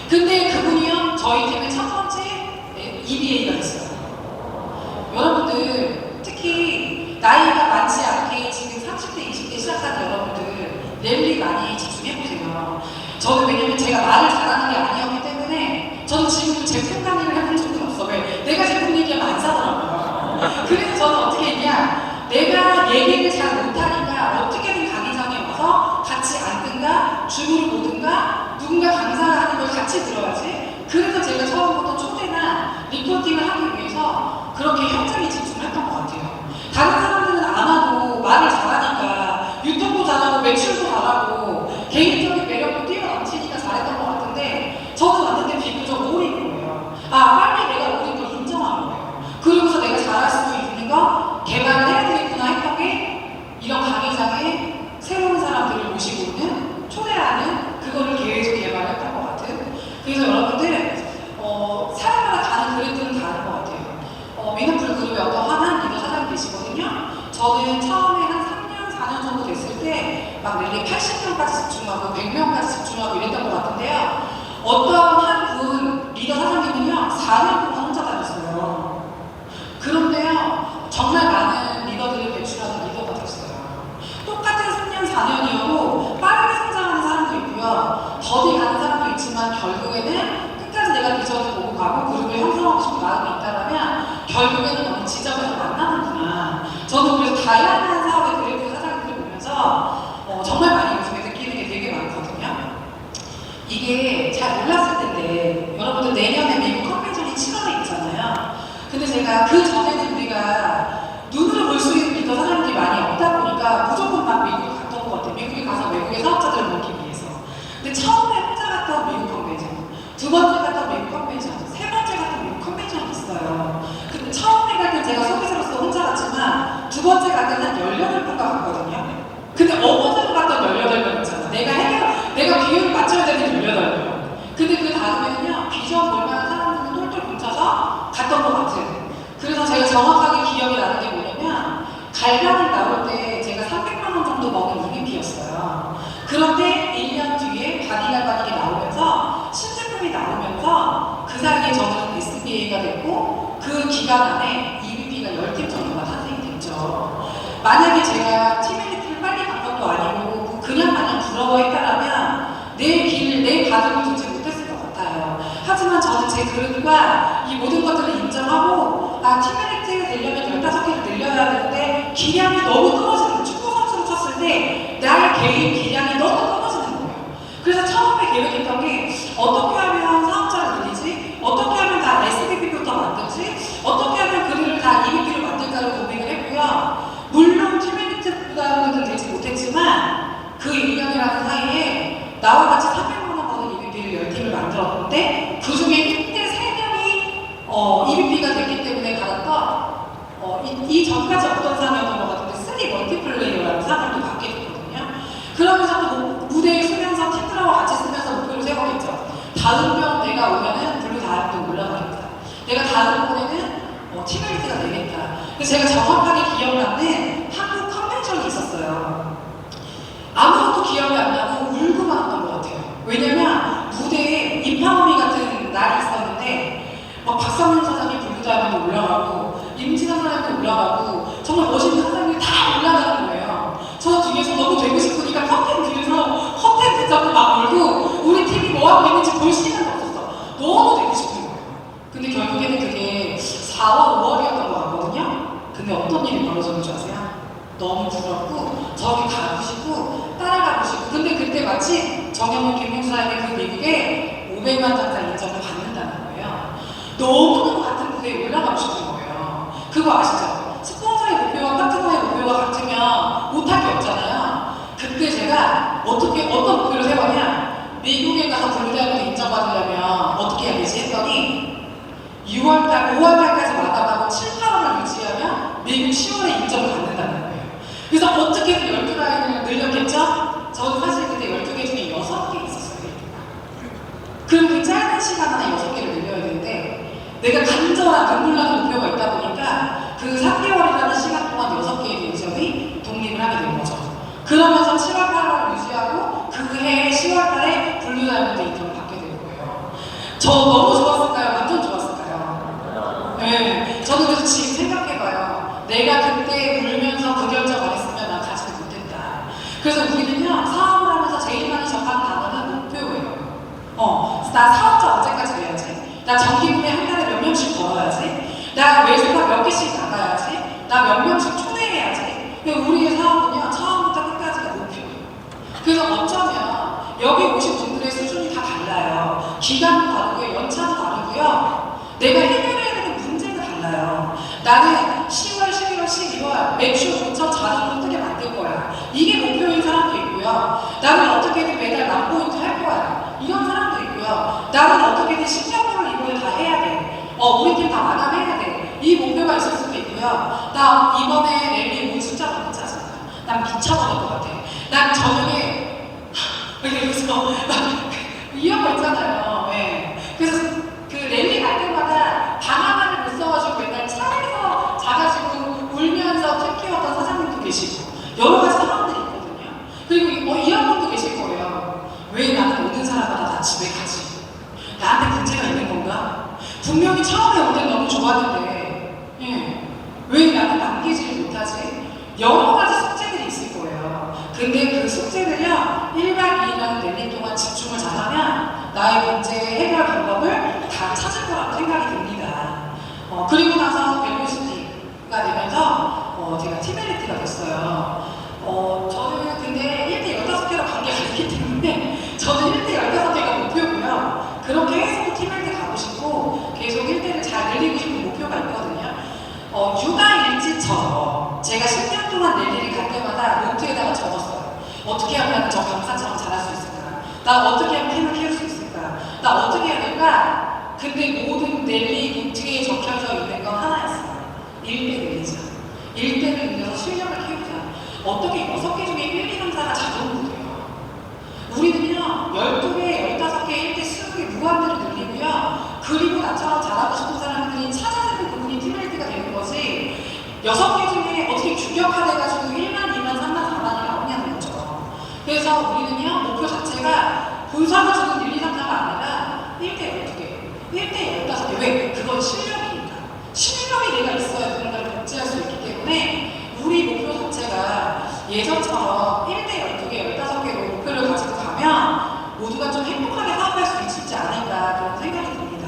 근데 그분이요, 저희 팀의 첫 번째 EBA가 됐어요. 여러분들, 특히 나이가 많지 않게 지금 30대, 20대 시작한 여러분들, 랠리 많이 집중해보세요. 저는 왜냐면 제가 말을 잘하는 게 아니었기 때문에 저는 지금도 제품 강의를 해본 적은 없어. 왜? 내가 제품 얘기하면 안 사더라고요. 그래서 저는 어떻게 했냐, 내가 얘기를 잘 못하니까 어떻게든 강의장에 와서 같이 앉든가 줌으로 보든가 누군가 강사를 하는 걸 같이 들어야지. 그래서 제가 처음부터 초대나 리포팅을 하기 위해서 그렇게 현장에 집중했던 것 같아요. 다른 사람들은 안 와도 말을 잘하니까 유튜브 잘하고 매출도 잘하고 개인적인 매력도 뛰어넘치니까 잘했던 것 같은데 저는 왔는데 비교적 오린 거예요. 빨리 내가 오린 걸 인정하는 거예요. 그러고서 내가 잘할 수 있는 거 개발을 해야 되겠구나 했던 게 이런 강의장에 새로운 사람들을 모시고 오는, 초대하는 그거를 계속 개발했던 것 같은. 그래서 여러분들 사람마다 가는 그랜드는 다른 것 같아요. 미너풀 그룹에 어떤 한 리더 사장이 계시거든요. 저는 처음에 한 3년, 4년 정도 됐을 때 막 랠리 80명까지 집중하고 100명까지 집중하고 이랬던 것 같은데요. 어떤 한 분 리더 사장님은요 4년 동안 혼자 다녔어요. 그런데요 정말 많은 리더들을 배출하는 리더가 됐어요. 똑같은 3년, 4년이어도 빠르게 성장하는 사람도 있고요. 더디 가는 사람도 있지만 결국에는 끝까지 내가 비전을 보고 가고 그룹을 형성하고 싶은 마음이 있다면 결국에는 어느 지점에서 만나는구나. 저는 그래서 다양한 사업의 그래프 사장님들을 보면서 정말 많이 요즘에 느끼는 게 되게 많거든요. 이게 잘 몰랐을 텐데 여러분들 내년에 미국 컨벤션이 7월에 있잖아요. 근데 제가 그 전에는 우리가 눈으로 볼 수 있는 리더 사람들이 많이 없다 보니까 무조건 막 미국에 갔던 것 같아요. 미국에 가서 외국의 사업자들을 모으기 위해서. 근데 처음에 혼자 갔던 미국 컨벤션, 두 번째 갔던 미국 컨벤션, 세 번째 갔던 미국 컨벤션이 있어요. 근데 처음에 갈 때 제가 소비자로서 혼자 갔지만 두 번째 갈 때는 한 18번가 갔거든요. 근데 어머니로 갔던 18명 있잖아. 내가 비율을 맞춰야 되는 18명. 근데 그 다음에는요, 비전 볼만한 사람들은 똘똘 뭉쳐서 갔던 것 같은. 그래서 제가 정확하게 기억이 나는 게 뭐냐면, 갈반을 나올 때 제가 300만 원 정도 먹은 EVP였어요. 그런데 1년 뒤에 바디갈바닉이 나오면서, 신제품이 나오면서, 그 사이에 저는 SBA가 됐고, 그 기간 안에 EVP가 10팀 정도가 탄생이 됐죠. 만약에 제가 팀밀리티를 빨리 간 것도 아니고 그냥 마냥 부러워했다라면 내 가족을 두지 못했을 것 같아요. 하지만 저는 제 그룹과 이 모든 것들을 인정하고 팀밀리티가 되려면 15개를 늘려야 되는데 기량이 너무 떨어지는 거예요. 축구 선수로 쳤을 때 나의 개인 기량이 너무 떨어지는 거예요. 그래서 처음에 계획했던 게 어떻게 하면 사업자를 늘리지? 어떻게 하면 다 SBP부터 만들지? 어떻게 하면 그들을 다 EVP로 만들까를 고민을 했고요. 물론 팀밀리티보다는 되지 못했지만 그 1년이라는 사이에 나와 같이 300만 원 버는 EVP를 10팀을 만들었는데 그 중에 1대 3명이 EVP가 됐기 때문에 받았던 이 전까지 어떤 상이었던 것 같은데 3 멀티플레이어라는 상을 또 받게 됐거든요. 그러면서 또 무대에 서면서 팀들하고 같이 쓰면서 목표를 세우겠죠. 다음 번 내가 오면은 블루 다음도 올라가겠다. 내가 다음번에는 팀밀리티가 되겠다. 그래서 제가 정확하게 기억나는 한국 컨벤션이 있었어요. 아무것도 기억이 안 나고 울고만 왔던 것 같아요. 왜냐면 무대에 임파워미 같은 날이 있었는데 막 박상현 사장이 블루다이아몬드 올라가고 임진환 사장도 올라가고 정말 멋있는 사장님이 다 올라가는 거예요. 저 뒤에서 너무 되고 싶으니까 커튼 뒤에서 커튼 붙잡고 막 울고 우리 팀이 뭐하고 있는지 볼 시간도 없었어. 너무 되고 싶은 거예요. 근데 결국에는 그게 4월, 5월이었던 것 같거든요. 근데 어떤 일이 벌어졌는 줄 아세요? 너무 부럽고 저기 가고 싶고 따라가고 싶고 근데 그때 마치 정영훈 김용수에게 그 미국에 500만 장자 인정을 받는다는 거예요. 너무너무 같은 무대에 올라가고 싶은 거예요. 그거 아시죠? 스폰서의 목표와 파트너의 목표가 같으면 못할 내가 어떤 목표를 세웠냐? 미국에 가서 블루다이아몬드 인정받으려면 어떻게 해야 되지 했더니 6월달, 5월달까지 마감하고 7, 8월을 유지하면 미국 10월에 인정을 받는다는 거예요. 그래서 어떻게든 12라인을 늘렸겠죠? 저는 사실 그때 12개 중에 6개 있었어요. 그럼 그 짧은 시간 안에 6개를 늘려야 되는데 내가 간절한 눈물 나는 목표가 있다 보니까 그 3개월이라는 시간 동안 6개의 뮤지엄이 독립을 하게 된 거죠. 그러면서 7월, 8월을 유지하고 그 해 10월 달에 블루다이아몬드 인정을 받게 된 거예요. 저 너무 좋았을까요? 완전 좋았을까요? 네. 저는 그래서 지금 생각해봐요. 내가 그때 울면서 그 결정 안 했으면 난 가지도 못했다. 그래서 우리는요, 사업을 하면서 제일 많이 접하는 단어는 목표예요. 나 사업자 언제까지 돼야지? 나 정기구매 한 달에 몇 명씩 벌어야지? 나 외수가 몇 개씩 나가야지? 나 몇 명씩 초대해야지? 우리의 사업은요, 처음부터 끝까지가 목표예요. 그래서 어쩌면 여기 오신 분들의 수준이 다 달라요. 기간도 다르고요, 연차도 다르고요. 내가 해결해야 되는 문제가 달라요. 나는 10월, 11월, 12월 매출 5천 자동으로 뜨게 만들 거야. 이게 목표인 사람도 있고요. 나는 어떻게든 매달 만 포인트 할 거야. 이런 사람도 있고요. 나는 어떻게든 10년분을 이번에 다 해야 돼. 우리 팀 다 마감해야 돼. 이 목표가 있을 수도 있고요. 나 이번에 랠리 온 숫자 너무 짜증나. 난 미쳐버릴 것 같아. 난 저녁에 이러면서 이런 거 있잖아요. 네. 그래서 그 랠리 갈 때마다 방 하나를 못 써가지고 맨날 차에서 자가지고 울면서 책 키웠던 사장님도 계시고 여러 가지 사람들이 있거든요. 그리고 이런 분도 계실 거예요. 왜 나는 오는 사람마다 다 집에 가지? 나한테 문제가 있는 건가? 분명히 처음에 올 땐 너무 좋았는데 왜 나는 남기지를 못하지? 여러 가지 숙제들이 있을 거예요. 근데 그 숙제를요, 1박 2일이라는 랠리 동안 집중을 잘하면 나의 문제 해결 방법을 다 찾을 거라고 생각이 듭니다. 그리고 나서 벨로시티가 되면서 제가 팀엘리티가 됐어요. 저는 근데 1대 15개로 관계가 있기 때문에 저는 1대 15개가 목표고요. 그렇게 해서 팀엘리티 가고 싶고 계속 1대를 잘 늘리고 싶은 목표가 있거든요. 육아일지처럼 제가 10년 동안 랠리를 갈 때마다 노트에다가 적었어요. 어떻게 하면 저 강사처럼 잘할 수 있을까? 나 어떻게 하면 팀을 키울 수 있을까? 나 어떻게 해야 될까? 근데 모든 랠리 노트에 적혀져 있는 건 하나였어요. 1대 늘리자. 1대를 늘려서 실력을 키우자. 어떻게 6개 중에 1, 2, 3, 4가 자동으로 돼요? 우리는요, 12개, 15개, 1대 20개 무한대로 늘리고요. 그리고 나처럼 잘하고 싶은 사람들이 찾아내는 그분이 팀멜리티가 되는 거지 6개 중에 어떻게 규격화돼가지고 1만, 2만, 3만, 4만이 나오냐는 거죠. 그래서 우리는요, 목표 자체가 본사가 주는 1, 2, 3, 4가 아니라 1대 12개, 1대 15개. 왜? 그건 실력이니까. 실력이 내가 있어야 그런 걸 복제할 수 있기 때문에 우리 목표 자체가 예전처럼 1대 12개, 15개로 목표를 가지고 가면 모두가 좀 행복하게 사업할 수 있지 않을까 그런 생각이 듭니다.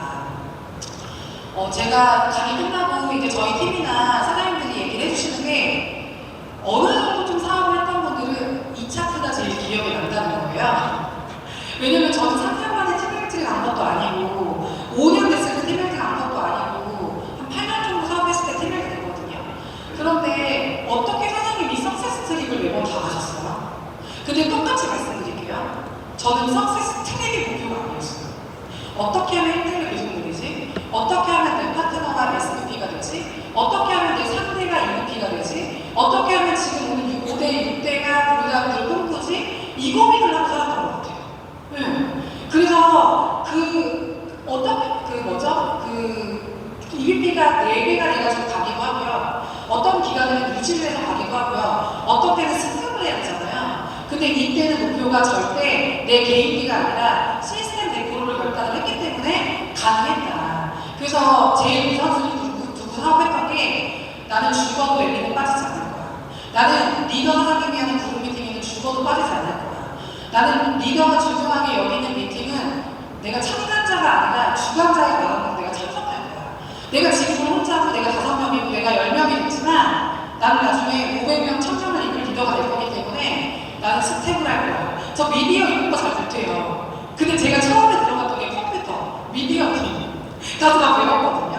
제가 강의 끝나고 이제 저희 팀이나 사장님들이 얘기를 해주시는 게 어느 정도 좀 사업을 했던 분들은 이 차트가 제일 기억에 남다는 거예요. 왜냐면 저는 3년 만에 팀멜리티를 간 것도 아니고 5년 됐을 때 팀멜리티 간 것도 아니고 한 8년 정도 사업했을 때 팀멜리티 됐거든요. 그런데 어떻게 사장님이 석세스 트립을 매번 다 가셨어요? 근데 똑같이 말씀드릴게요. 저는 석세스 트립이 목표가 아니었어요. 어떻게 하면 1등을 계속 늘리지? 어떻게 하면 내 파트너가 SVP가 되지? 어떻게 하면 내 상대가 EVP가 되지? 어떻게 하면 지금 오는 5대, 6대가 블루다이아몬드를 꿈꾸지? 이 고민을 하고 살았던 것 같아요. 그래서 EVP가 4개가 돼가지고 가기도 하고요. 어떤 기간에는 유지를 해서 가기도 하고요. 어떤 때는 승급을 해야 되잖아요. 근데 이때는 목표가 절대 내 개인기가 아니라 시스템 데코를 결단을 했기 때문에 가능했다. 그래서 제일 우선순위 두고 사업했던 게 나는 죽어도 랠리는 빠지지 않을 거야. 나는 리더 사장님이 하는 그룹 미팅에는 죽어도 빠지지 않을 거야. 나는 리더가 중요하게 여기는 미팅은 내가 참가자가 아니라 주관자의 마음으로 내가 참석할 거야. 내가 지금 혼자고 내가 5명이고 내가 10명이 됐지만 나는 나중에 500명, 1000명을 이끌 리더가 될 거기 때문에 나는 스텝을 할 거야. 저 미디어 이런 거 잘 못해요. 근데 제가 처음에 들어갔던 게 컴퓨터, 미디어 팀. 가서 막 배웠거든요.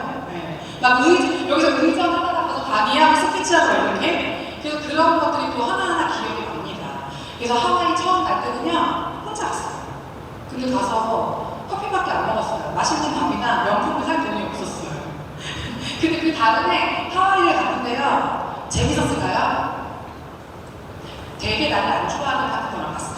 막 여기서 의전 하다가 가서 강의하고 스피치하고 이렇게. 그래서 그런 것들이 또 하나하나 기억이 납니다. 그래서 하와이 처음 갈 때는요, 혼자 갔어요. 근데 가서 커피밖에 안 먹었어요. 맛있는 밥이나 명품을 살 돈이 없었어요. 근데 그 다음에 하와이를 갔는데요, 재밌었을까요? 되게 나를 안 좋아하는 파트너랑 갔어요.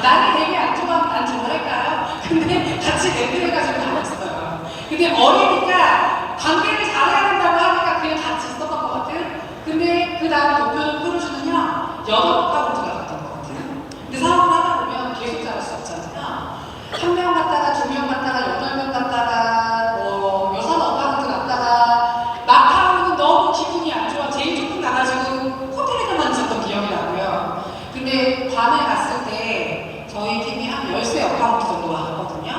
나를 되게 안 좋아하면 난 좋아할까요? 근데 같이 렌트해가지고 다녔어요. 근데 어리니까 관계를 잘해야 된다고 하니까 그냥 같이 있었던 것 같은. 근데 그 다음 목표는 크루즈는요, 8가운데가 갔던 것 같아요. 근데 사업을 하다 보면 계속 잘할 수 없잖아요. 1명 갔다가 2명 갔다가 8명 갔다가 여섯 어파운드 갔다가 마카오는 너무 기분이 안 좋아. 제일 조금 가가지고 호텔에서만 있었던 기억이 나고요. 근데 괌에 갔을 때 저희 팀이 한 13어파운드 정도 갔거든요.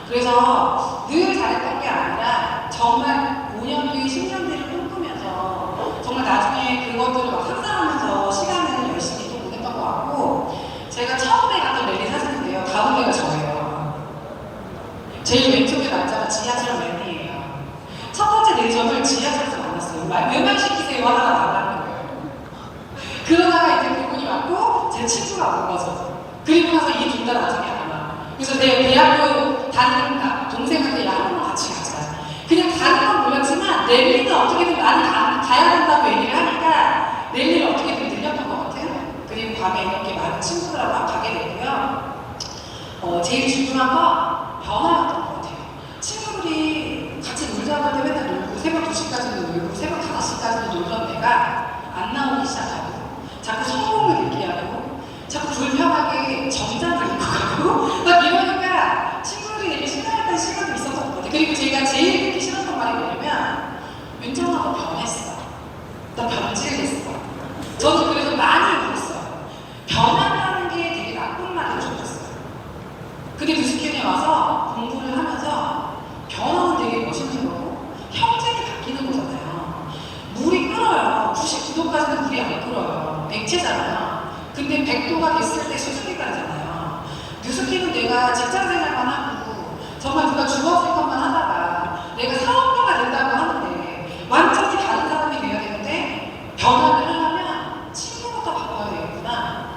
그래서 늘 잘했던 게 아니라 정말 5년 뒤, 10년 뒤를 꿈꾸면서 정말 나중에 그것들을 막 상상하면서 시간을 열심히 또 보냈던 것 같고, 제가 처음에 갔던 랠리 사진인데요. 가운데가 저예요. 제일 왼쪽에 남자가 지하철 랠리예요. 첫 번째 내전을 지하철에서 만났어요. 왜 말 시키세요? 하다가 나가는 거예요. 그러다가 이제 그분이 왔고 제 친구가 온 거죠. 그리고 나서 이 둘 다 나중에 안 와. 그래서 내 대학교 다니는 동생한테 야, 한 번 같이 가자. 그냥 가는 건 몰랐지만 랠리는 어떻게든 나는 가야 된다고 얘기를 하니까 랠리를 어떻게든 들렸던 것 같아요. 그리고 밤에 이렇게 많은 친구들하고 가게 되고요. 제일 중요한 건 변화였던 것 같아요. 친구들이 같이 놀자고 할 때 맨날 놀고 새벽 2시까지도 놀고 새벽 5시까지도 놀던 내가 안 나오기 시작하고 자꾸 성공을 얘기하고 자꾸 불편하게 정장을 입고 가고 막 이러니까 친구들이 되게 싫어했던 시간도 있었던 것 같아요. 그리고 제가 제일 듣기 싫었던 말이 뭐냐면 윤정아 너 변했어. 너 변질됐어. 저는 그래서 많이 울었어요. 변한다는 게 되게 나쁜 말인 줄 알았어요. 근데 뉴스캔에 와서 공부를 하면서 변화는 되게 멋있는 거고 형질이 바뀌는 거잖아요. 물이 끓어요. 99도까지는 물이 안 끓어요. 액체잖아요. 근데 100도가 됐을 때 수증기가 되잖아요. 뉴스캔은 내가 직장생활만 하고 정말 누가 주어질 것만 하다가 내가 사업가가 된다고 하는데 완전히 다른 사람이 돼야 되는데 변화를 하려면 친구부터 바꿔야 되겠구나.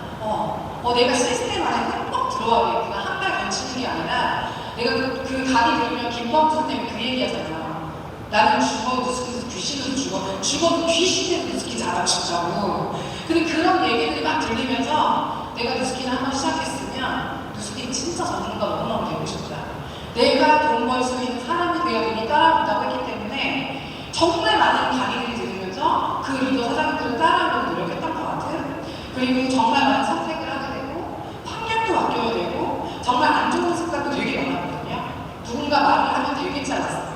내가 시스템 안에 꼭 들어와야겠구나. 한 발 걸치는 게 아니라 내가 그 강의 들으면 김범수 때문에 그 얘기 하잖아요. 나는 죽어도 뉴스킨에서 귀신으로 죽어도 귀신으로 뉴스킨 잘하고 싶다고. 근데 그런 얘기들이 막 들리면서 내가 뉴스킨을 한번 시작했으면 뉴스킨 진짜 전문가 너무너무 되고 싶다. 내가 돈 벌 수 있는 사람이 되어 돈을 따라온다고 했기 때문에 정말 많은 강의들이 들으면서 그 리더 사장님들을 따라하려고 노력했던 것 같은. 그리고 정말 많은 선택을 하게 되고 환경도 바뀌어야 되고 정말 안 좋은 습관도 되게 많았거든요. 누군가 말을 하면 되게 잘랐어요.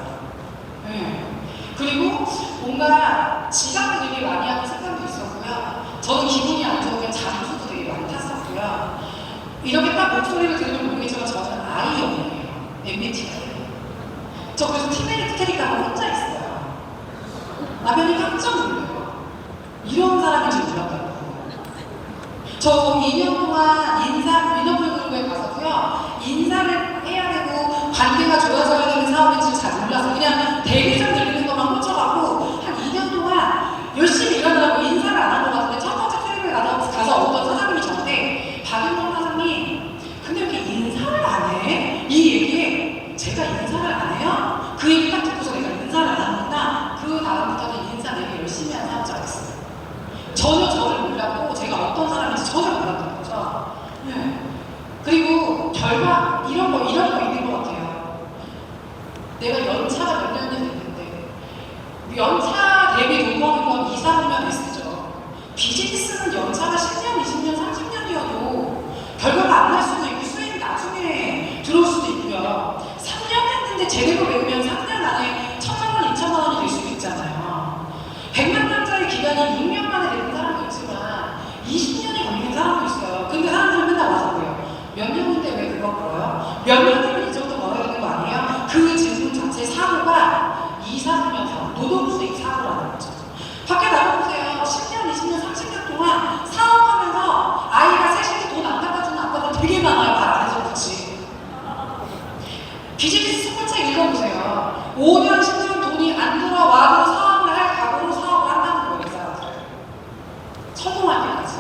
그리고 뭔가 지각도 되게 많이 하는 습관도 있었고요. 저는 기분이 안 좋으면 잠수도 되게 많이 탔었고요. 이렇게 딱 목소리를 들으면 모르겠지만 저는 I형이에요. MBTI. 저 그래서 티메리트리카가 혼자 있어요. 남편이 깜짝 놀라요. 이런 사람인지 몰랐다고. 저 2년 동안 위너블그룹에 가서도요, 인사를 해야 되고 관계가 좋아져야 되는 사업인지 잘 몰라서 그냥 대리점 들리는 것만 꽂혀갖고 한 2년 동안 열심히 일하느라고 인사를 안 한 것 같은데 첫 번째 트립을 가서 어떤 사장님이 저한테 박윤정 사장님 근데 왜 이렇게 인사를 안 해? 이 얘기에 제가 인사를 안 해요? 그 얘기 딱 듣고서 내가 인사를 안 하는구나. 그 다음부터는 인사 되게 열심히 하는 사업자가 됐어요. 전혀 저를 몰랐고 제가 어떤 사람인지 전혀 몰랐던 거죠. 그리고 결과 이런 거 있는 것 같아요. 내가 연차가 몇 년이 됐는데 연차 대비 돈 버는 건 2, 3년 S죠. 비즈니스는 연차가 10년, 20년, 30년이어도 결과가 안 날 수도 있고 수익이 나중에 들어올 수도 있고요. 3년 했는데 제대로 배우면 3년 안에 1,000만 원, 2,000만 원이 될 수도 있잖아요. 100만 원짜리 기간이 6년 만에 되는 사람도 있지만 20년이 걸리는 사람도 있어요. 근데 사람들은 맨날 와서 그래요. 몇 년인데 왜 그거 벌어요? 몇 년이면 이 정도 벌어야 되는 거 아니에요? 그 질문 자체의 사고가 이사하면서 노동수익 사고라는 거죠. 밖에 나가보세요. 10년, 20년, 30년 동안 사업하면서 아이가 셋인데 돈 안 갚아주는 아빠들 되게 많아요. 말 안 해서 그렇지. 비즈니스 스쿨책 읽어보세요. 5년, 10년 돈이 안 들어와도 사업을 할 각오로 사업을 한다는 거예요. 이 사람들. 성공할 때까지.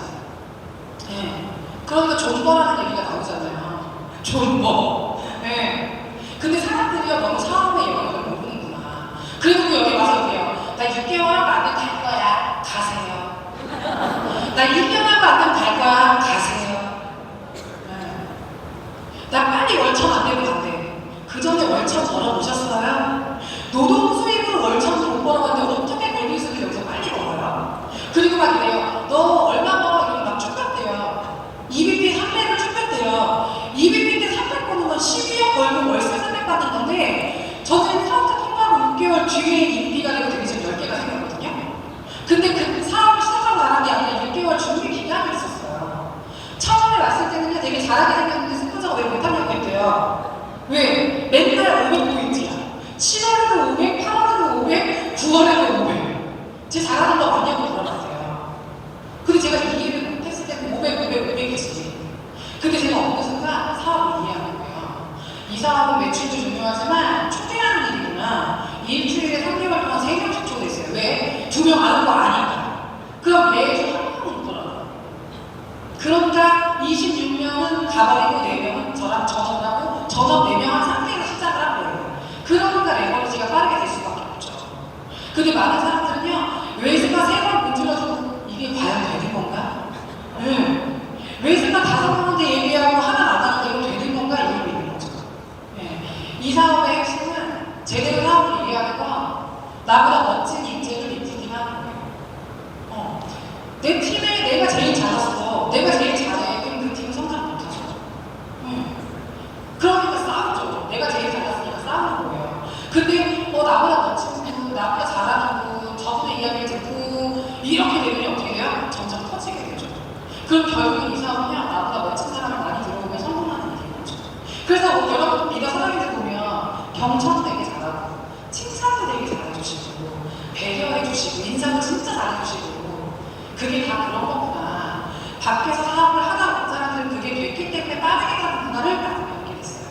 그러니까 존버라는 얘기가 나오잖아요. 존버. 네. 근데 사람들이요 너무 사업의 영역을 모르는구나. 그리고 여기 와서 그래요. 나 6개월 하고 안 되면 갈 거야. 가세요. 나 1년 하고 안 되면 갈 거야. 가세요. 네. 나 빨리 월천 안 되면 간대. 그 전에 월천 벌어보셨어요? 노동 수입으로 월천도 못 벌어봤는데 어떻게 벌기 있으면 여기서 빨리 벌어요? 그리고 막 이래요. 너 얼마 벌어? 이러면 막 축같대요. EBP 300을 축같대요. EBP 때 300 버는 건 12억 벌고 월세 300 받는 건데 저는 사업자 통과하고 6개월 뒤에 EBP가 되고 디비전 10개가 생겼거든요. 근데 그 사업을 시작하고 나간 게 아니라 6개월 준비 기간이 있었어요. 처음에 왔을 때는요 되게 잘하게 생겼는데 스포츠가 왜 못하냐고 했대요. 왜? 맨날 500포인트야. 7월에도 500, 8월에도 500, 9월에도 500. 제 잘하는 거 맞냐고 물어봤어요. 근데 제가 이해를 못했을 때는 500, 500, 500이지. 근데 제가 어느 순간 사업을 이해하는 거예요. 이 사업은 매출도 중요하지만 초대하는 일이구나. 일주일에 3개월 동안 3명씩 초대했어요. 왜? 2명 아는 거 아니까. 그럼 매주 한 명은 오더라고요. 그러니까 26명은 가버리고 4명은 저랑 전업하고 전업 4명 한 상태에서 시작을 한 거예요. 그러니까 레버리지가 빠르게 될 수밖에 없죠. 근데 많은 사람들은요, 외수가 3번 문질러주고 이게 과연 되는 건가? 네. 외수가 5번한테 얘기하고 하나 나가는데 이거 되는 건가? 이러고 있는 거죠. 네. 이 사업의 핵심은 제대로 사업을 이해하는 건 나보다 멋진 인재를 이끌기만 하는 거예요. 내 팀에 내가 제일 잘했어. 내가 제일 잘해. 그럼 그 팀은 성장 못하죠. 그러니까 싸우죠. 내가 제일 잘났으니까 싸우는 거예요. 근데 나보다 멋진 분, 나보다 잘하는 분, 저분의 이야기를 듣고 이렇게 되면 어떻게 돼요? 점점 커지게 되죠. 그럼 결국 이 사업은요, 나보다 멋진 사람을 많이 들어오면 성공하는 일이 되는 거죠. 그래서 여러분 리더 사장님들 보면 경청도 되게 잘하고 칭찬도 되게 잘해주시고 배려해주시고 인사도 진짜 잘해주시고 그게 다 그런 거구나. 밖에서 사업을 하다 본 사람들은 그게 됐기 때문에 빠르게 가는구나를 딱 배우게 됐어요.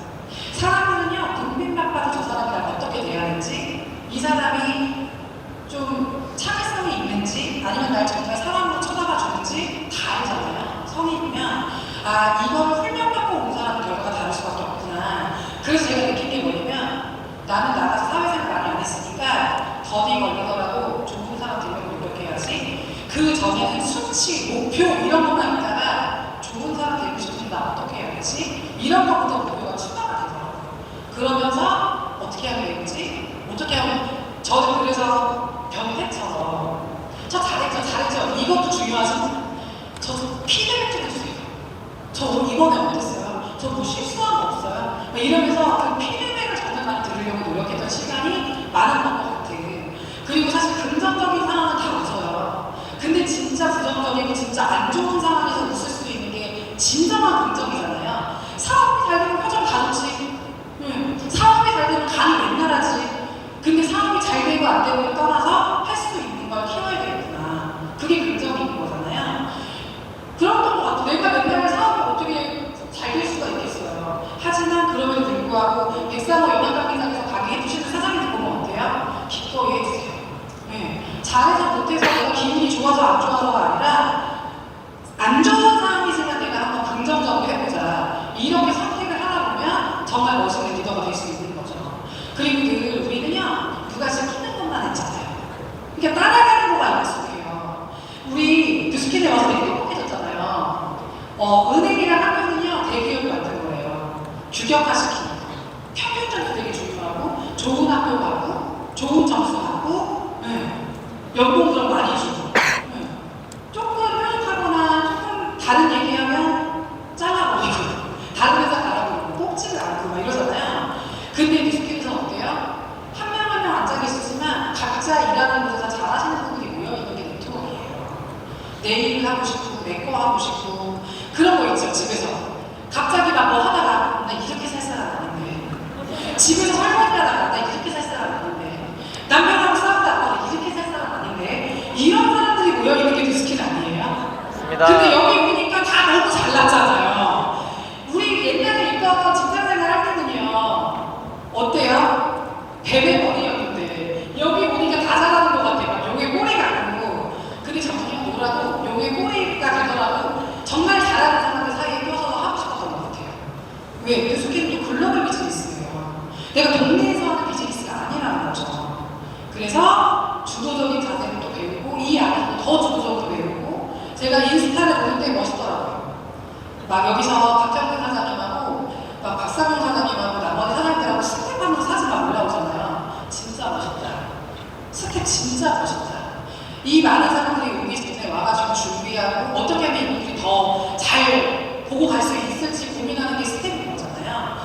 사람들은요, 눈빛만 봐도 저 사람이랑 어떻게 대하는지, 이 사람이 좀 창의성이 있는지, 아니면 날 정말 사람으로 쳐다봐 주는지 다 알잖아요. 성인이면, 이걸 훈련받고 온 사람은 결과가 다를 수밖에 없구나. 그래서 제가 느낀 게 뭐냐면, 나는 나가서 사회생활 많이 안 했으니까 더디 걸리더라도 좋은 사람 되려고 노력해야지. 그 전에는 수치, 목표 이런 것만 있다가 좋은 사람 되고 싶으면 나 어떻게 해야지? 이런 것부터 목표가 추가가 되더라고요. 그러면서 어떻게 하면 되는지, 어떻게 하면 저는 그래서 변태처럼 저 잘했죠. 이것도 중요하지만 저 피드백 좀 해주세요. 저 이번에 어땠어요? 저 뭐 실수한 거 없어요? 이러면서 그 피드백을 정말 많이 들으려고 노력했던 시간이 많았던 것 같아요. 그리고 사실 긍정적인 상황은 다 웃어요. 근데 진짜 부정적이고 진짜 안 좋은 상황에서 웃을 수 있는 게 진정한 긍정이잖아요. 사업이 잘 되면 표정 다 좋지. 사업이 잘 되면 간이 맨날 하지. 근데 사업이 잘 되고 안 되고를 떠나서 할 수 있는 걸 키워야 되겠구나. 그게 긍정인 거잖아요. 그런 것 같아. 내가 맨날 사업이 어떻게 잘 될 수가 있겠어요. 하지만 그럼에도 불구하고 백상호 영양강의장에서 강의해주시는 사장님들 보면 어때요? 기꺼이 해주세요. 잘해서 못해서 내가 기분이 좋아서 안 좋아서가 아니라 안 좋은 상황이지만 내가 한번 긍정적으로 해보자. 이렇게 선택을 하다 보면 정말 멋있는 리더가 될 수 있는 거죠. 그리고 우리는요, 누가 시키는 것만 했잖아요. 그러니까 따라가는 거가 약속해요. 우리 뉴스킨에 와서 되게 똑똑해졌잖아요. 은행이랑 학교는요, 대기업이 만든 거예요. 규격화시키는 거. 평균점도 되게 중요하고, 좋은 학교 가고, 좋은 점수 받고, 연봉도 많이 주고, 조금 뾰족하거나 조금 다른 얘기하면 잘라버리고, 다른 회사 가라고 뽑지를 않고 막 이러잖아요. 근데 뉴스킨에서는 어때요? 한 명 한 명 앉아 계시지만 각자 일하는 곳에서 잘하시는 분들이 모여있는 게 네트워크예요. 내 일을 하고 싶고, 내 거 하고 싶고, 그런 거 있죠, 집에서. 갑자기 막 뭐 하다가, 나 이렇게 살 사람 아닌데. 집에서 설거지 하다가, 나 이렇게 살 사람 아닌데. 남편하고 싸우다가, 이렇게 살 사람 아닌데. 이런 사람들이 모여있는 게 뉴스킨 아니에요? 맞습니다. 근데 여기 오니까 다 너무 잘났잖아요. 우리 옛날에 있던 직장생활 할 때는요, 어때요? 베베머리였는데 여기 오니까 다 잘하는 것 같아요. 막 용의 꼬리 같고. 근데 정말 놀아도 용의 꼬리가 되더라도 정말 잘하는 사람들 사이에 왜? 뉴스캠도 글로벌 비즈니스예요. 내가 동네에서 하는 비즈니스가 아니라는 거죠. 그래서 주도적인 자세를 또 배우고 이 안에서 더 주도적으로 배우고 제가 인스타를 보는 때 멋있더라고요. 막 여기서 박정근 사장님하고 막 박상훈 사장님하고 나머지 사장님들하고 스텝하면서 사진 막 올라오잖아요. 진짜 멋있다. 스텝 진짜 멋있다. 이 많은 사람들이 여기 전에 와가지고 준비하고 어떻게 하면 이분들이 더 잘 보고 갈 수 있을지 고민하는 게 스텝인 거잖아요.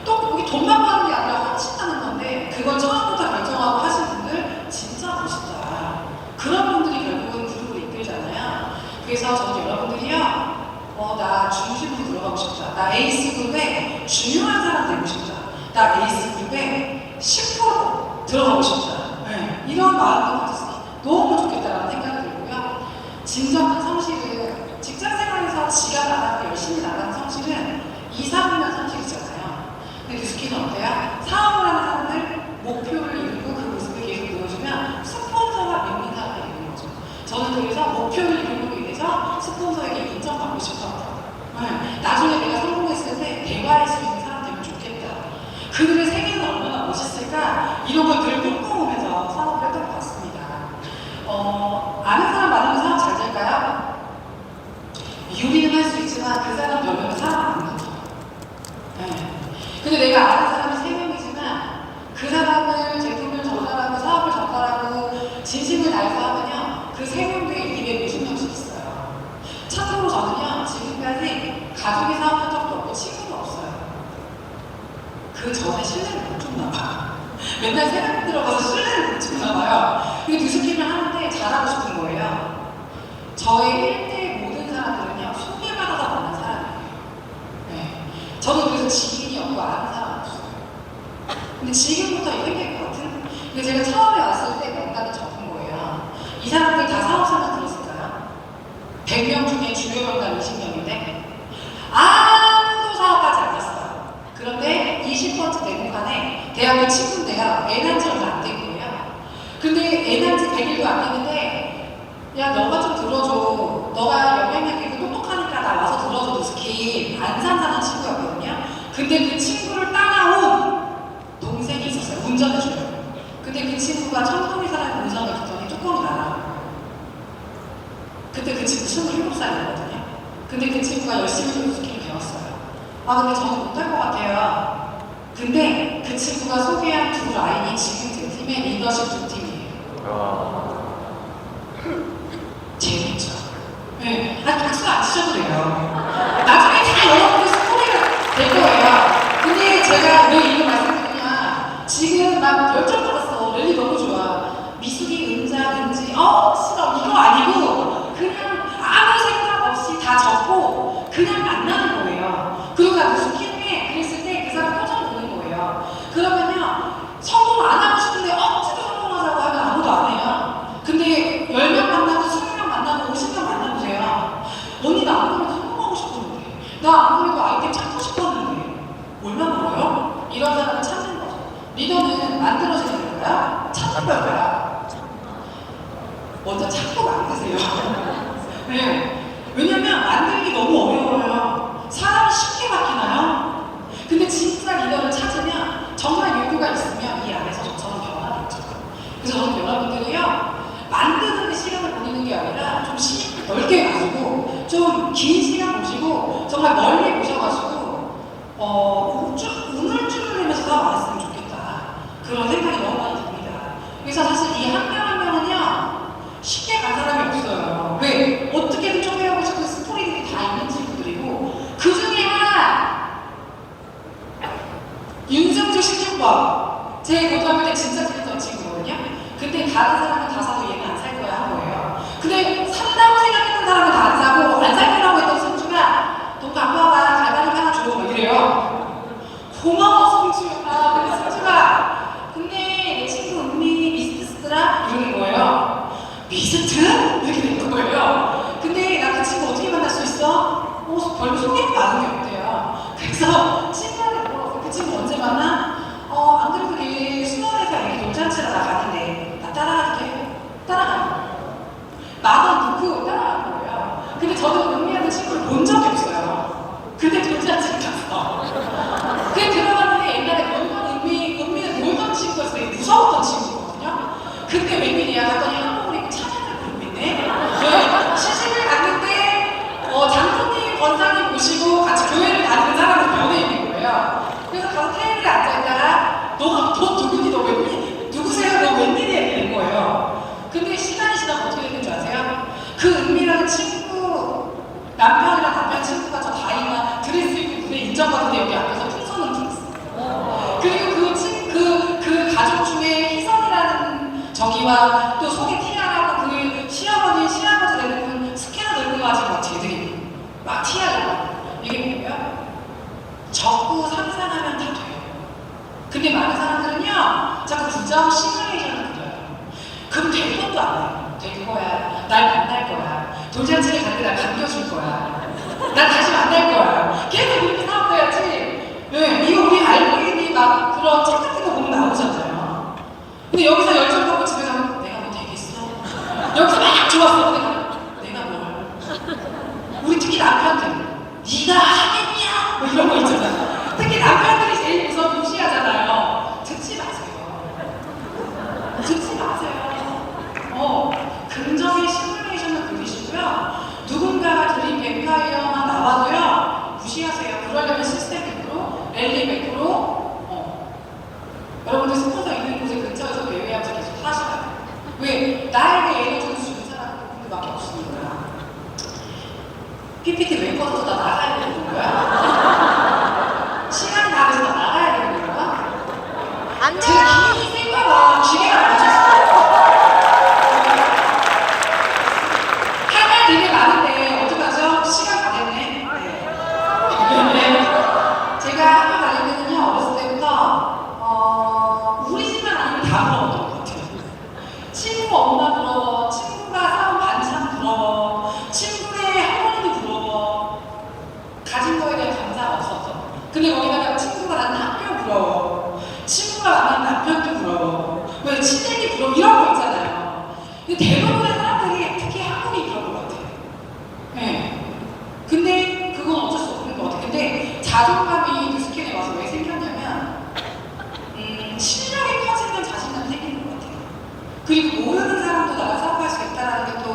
또 여기 돈만 버는 게 아니라 헌신하는 건데 그걸 처음부터 결정하고 하신 분들 진짜 멋있다. 그런 분들이 결국은 그룹을 이끌잖아요. 그래서 저는 여러분들이요, 나 중심으로 들어가고 싶다. 나 에이스 그룹에 중요한 사람 되고 싶다. 나 에이스 그룹에 10% 들어가고 싶다. 네. 이런 마음도 가졌어요. 너무 좋겠다라는 생각이 들고요. 진정한 성실은 직장 생활에서 지가 나가고 열심히 나가는 성실은 2, 3년 성실이잖아요. 근데 뉴스키는 어때요? 사업을 하는 사람들 목표를 이루고 그 모습을 계속 보여주면 스폰서가 밋밋하게 되는 거죠. 저는 그래서 목표를 이루고 인해서 스폰서에게 인정받고 싶었어요. 네. 나중에 내가 성공했을 때 대화할 수 있는 사람 되면 좋겠다. 그들의 세계는 얼마나 멋있을까? 이런 걸 늘 꿈꿔오면서 사업을 했던 것 같습니다. 아는 사람 많으면 사업 잘 될까요? 유리는 할 수 있지만 그 사람 별로면 사람 안 붙어요. 네. 근데 내가 아는 사람이 3명이지만 그 사람을 제품을 전달하고 사업을 전달하고 진심을 다해서 하면요 그 3명들이 250명씩 있어요. 참고로 저는요 지금까지 가족이 사업한 적도 없고 친구도 없어요. 그 전에 신뢰를 못 줬나 봐. 맨날 새벽 들어가서 신뢰를 못 줬나 봐요. 근데 뉴스캠을 하는데 잘하고 싶은 거예요. 저의 1대 모든 사람들은요 소개받아서 만난 사람이에요. 네. 저는 그래서 지인이 없고 아는 사람 없어요. 근데 지금부터 이게 생길 것 같은? 근데 제가 처음에 왔을 때 명단이 적은 거예요. 이 사람들 다 사업사만 들었을까요? 100명 중에 주요 명단 20명인데 아무도 사업하지 않았어요. 그런데 20번째 내공간에 대학교 친구인데요. 애난지 얼마 안 된 거예요. 근데 애난지 100일도 안 됐는데 야 너가 좀 들어줘. 너가 영향력 있고 똑똑하니까 나 와서 들어줘. 뉴스키 안산 사는 친구였거든요. 근데 그 친구를 따라온 동생이 있었어요. 운전해줘요. 근데 그 친구가 청소리 사람 운전을 했더니 뚜껑이 날아가요. 그때 그 친구 27살이었거든요. 근데 그 친구가 열심히 뉴스키를 배웠어요. 근데 저는 못할 것 같아요. 근데 그 친구가 소개한 두 라인이 지금 제 팀의 리더십 두 팀이에요. 재밌죠? 네. 박수 안 치셔도 돼요. 나중에 다 여러분들 스토리가 될 거예요. 근데 제가 왜 이거 말씀드리냐. 지금 막 열정 받았어. 랠리 너무 좋아. 미숙이, 은자, 은지, 싫어. 이거 아니고 그냥 아무 생각 없이 다 적고 그냥 만나는 거예요. 그리고 나 무슨 필요해. 그랬을 때 그 사람 표정 보는 거예요. 그러면요. 성공 안 하고 싶은데 어찌도 성공하자고 하면 아무도 안 해요. 근데 10명 만나고 20명 만나고 50명 만나보세요. 언니 나 안 그래도 성공하고 싶었는데 나 안 그래도 아이템 찾고 싶었는데 얼마나 멀어요? 이런 사람을 찾는 거죠. 리더는 만들어지는 걸까요? 찾는 걸까요? 먼저 찾고 만드세요. 네. 왜냐면 만들기 너무 어려워요. 사람이 쉽게 바뀌나요? 근데 진짜 리더를 찾으면 정말 요구가 있으면 이 안에서 저처럼 변화겠죠. 그래서 저는 여러분들이요 만드는 시간을 보내는 게 아니라 좀 시간 넓게 가지고 좀 긴 시간 보시고 정말 멀리 보셔가지고 우물쭈물 내면서 살아왔으면 좋겠다. 그런 생각이 너무 많이 듭니다. 그래서 사실 이 한 명 한 명은요 쉽게 간 사람이 없어요. 왜? 어떻게든 쪼개하고 싶은 스토리들이 다 있는 친구들이고 그 중에 하나 윤승주 16번 제 고등학교 때 진짜 그랬던 친구거든요. 근데 다른 사람은 다 사도 얘는 안 살 거야 한 거예요. 근데 산다고 생각했던 사람은 다 안 사고 안 살 거라고 했던 승주가 돈 갖고 와봐 갈바리 하나 줘 막 이래요. 고마워 승주. 근데 승주가 근데 내 친구 은미 미스트 쓰더라 이러는 거예요. 미스트? 이렇게 된 거예요. 근데 나 그 친구 어떻게 만날 수 있어? 별로 소개가 많은 게 없대요. 그래서 친구한테 물어봤어. 그 친구 언제 만나? 안 그래도 걔 수원에서 이렇게 동산치러 나가는데 나 따라가도 돼? 따라가는 거예요. 만원 넣고 따라가는 거예요. 근데 저도 은미하는 친구를 본 적이 없어요. 근데 동산치를 갔어. 머리와 또 속에 티아라고 그 시아버지 내놓은 스캐너 들고 가지고 막 쟤들이 막 티아라고. 이게 뭐예요? 적고 상상하면 다 돼요. 근데 많은 사람들은요, 자꾸 부정 시뮬레이션을 그려요. 그럼 될 것도 안 해요. 될 거야. 날 만날 거야. 돌잔치를 갔는데 날 반겨줄 거야. 난 다시 만날 거야. 계속 그렇게 생각해야지. 네, 이거 우리 알고 있는 막 그런 책 같은 거 보면 나오잖아요. 근데 여기서 열정 갖고 집에 가면 내가 뭐 되겠어? 여기서 막 좋았어. 내가 뭘? 우리 특히 남편들. 네가 하겠냐? 뭐 이런 거 있잖아. 특히 남편들이 제일 무시하잖아요. 듣지 마세요. 듣지 마세요. 긍정의 시뮬레이션을 그리시고요. 누군가가 드린 뱀파이어만 나와도요, 무시하세요. 그러려면 시스템 100%, 랠리 100%, 여러분들 스폰서 있는 곳에 근처에서 대회하면서 계속 하시라고. 왜? 나에게 에너지를 주는 사람은 그분밖에 없으니까. PPT 왜 꺼서 나 나가야 되는 거야? 시간이 다 돼서 나 나가야 되는 거야? 안 제가 기분이 센가 기계가 멈췄어요. 할 말 되게 많은데 어떡하죠? 시간 다 됐네. 네. 제가 학교 다닐 때는요, 어렸을 때부터 우리 집만 아니면 다 부러웠던 것 같아요. 친구 엄마 부러워, 친구가 사온 반찬 부러워, 친구의 할머니도 부러워. 가진 거에 대한 감사가 없었어. 근데 거기다가 친구가 낳는 학교 부러워, 친구가 만난 남편도 부러워, 왜 친척이 부러워, 이런 거 있잖아요. 근데 대부분의 사람들이 특히 한국이 그런 것 같아요. 네. 근데 그건 어쩔 수 없는 것 같아요. 근데 자존감이 뉴스캔에 와서 왜 생겼냐면 실력이 커지면 자신감이 생기는 것 같아요. 그리고 모르는 사람도 나가 사업할 수 있다는 게 또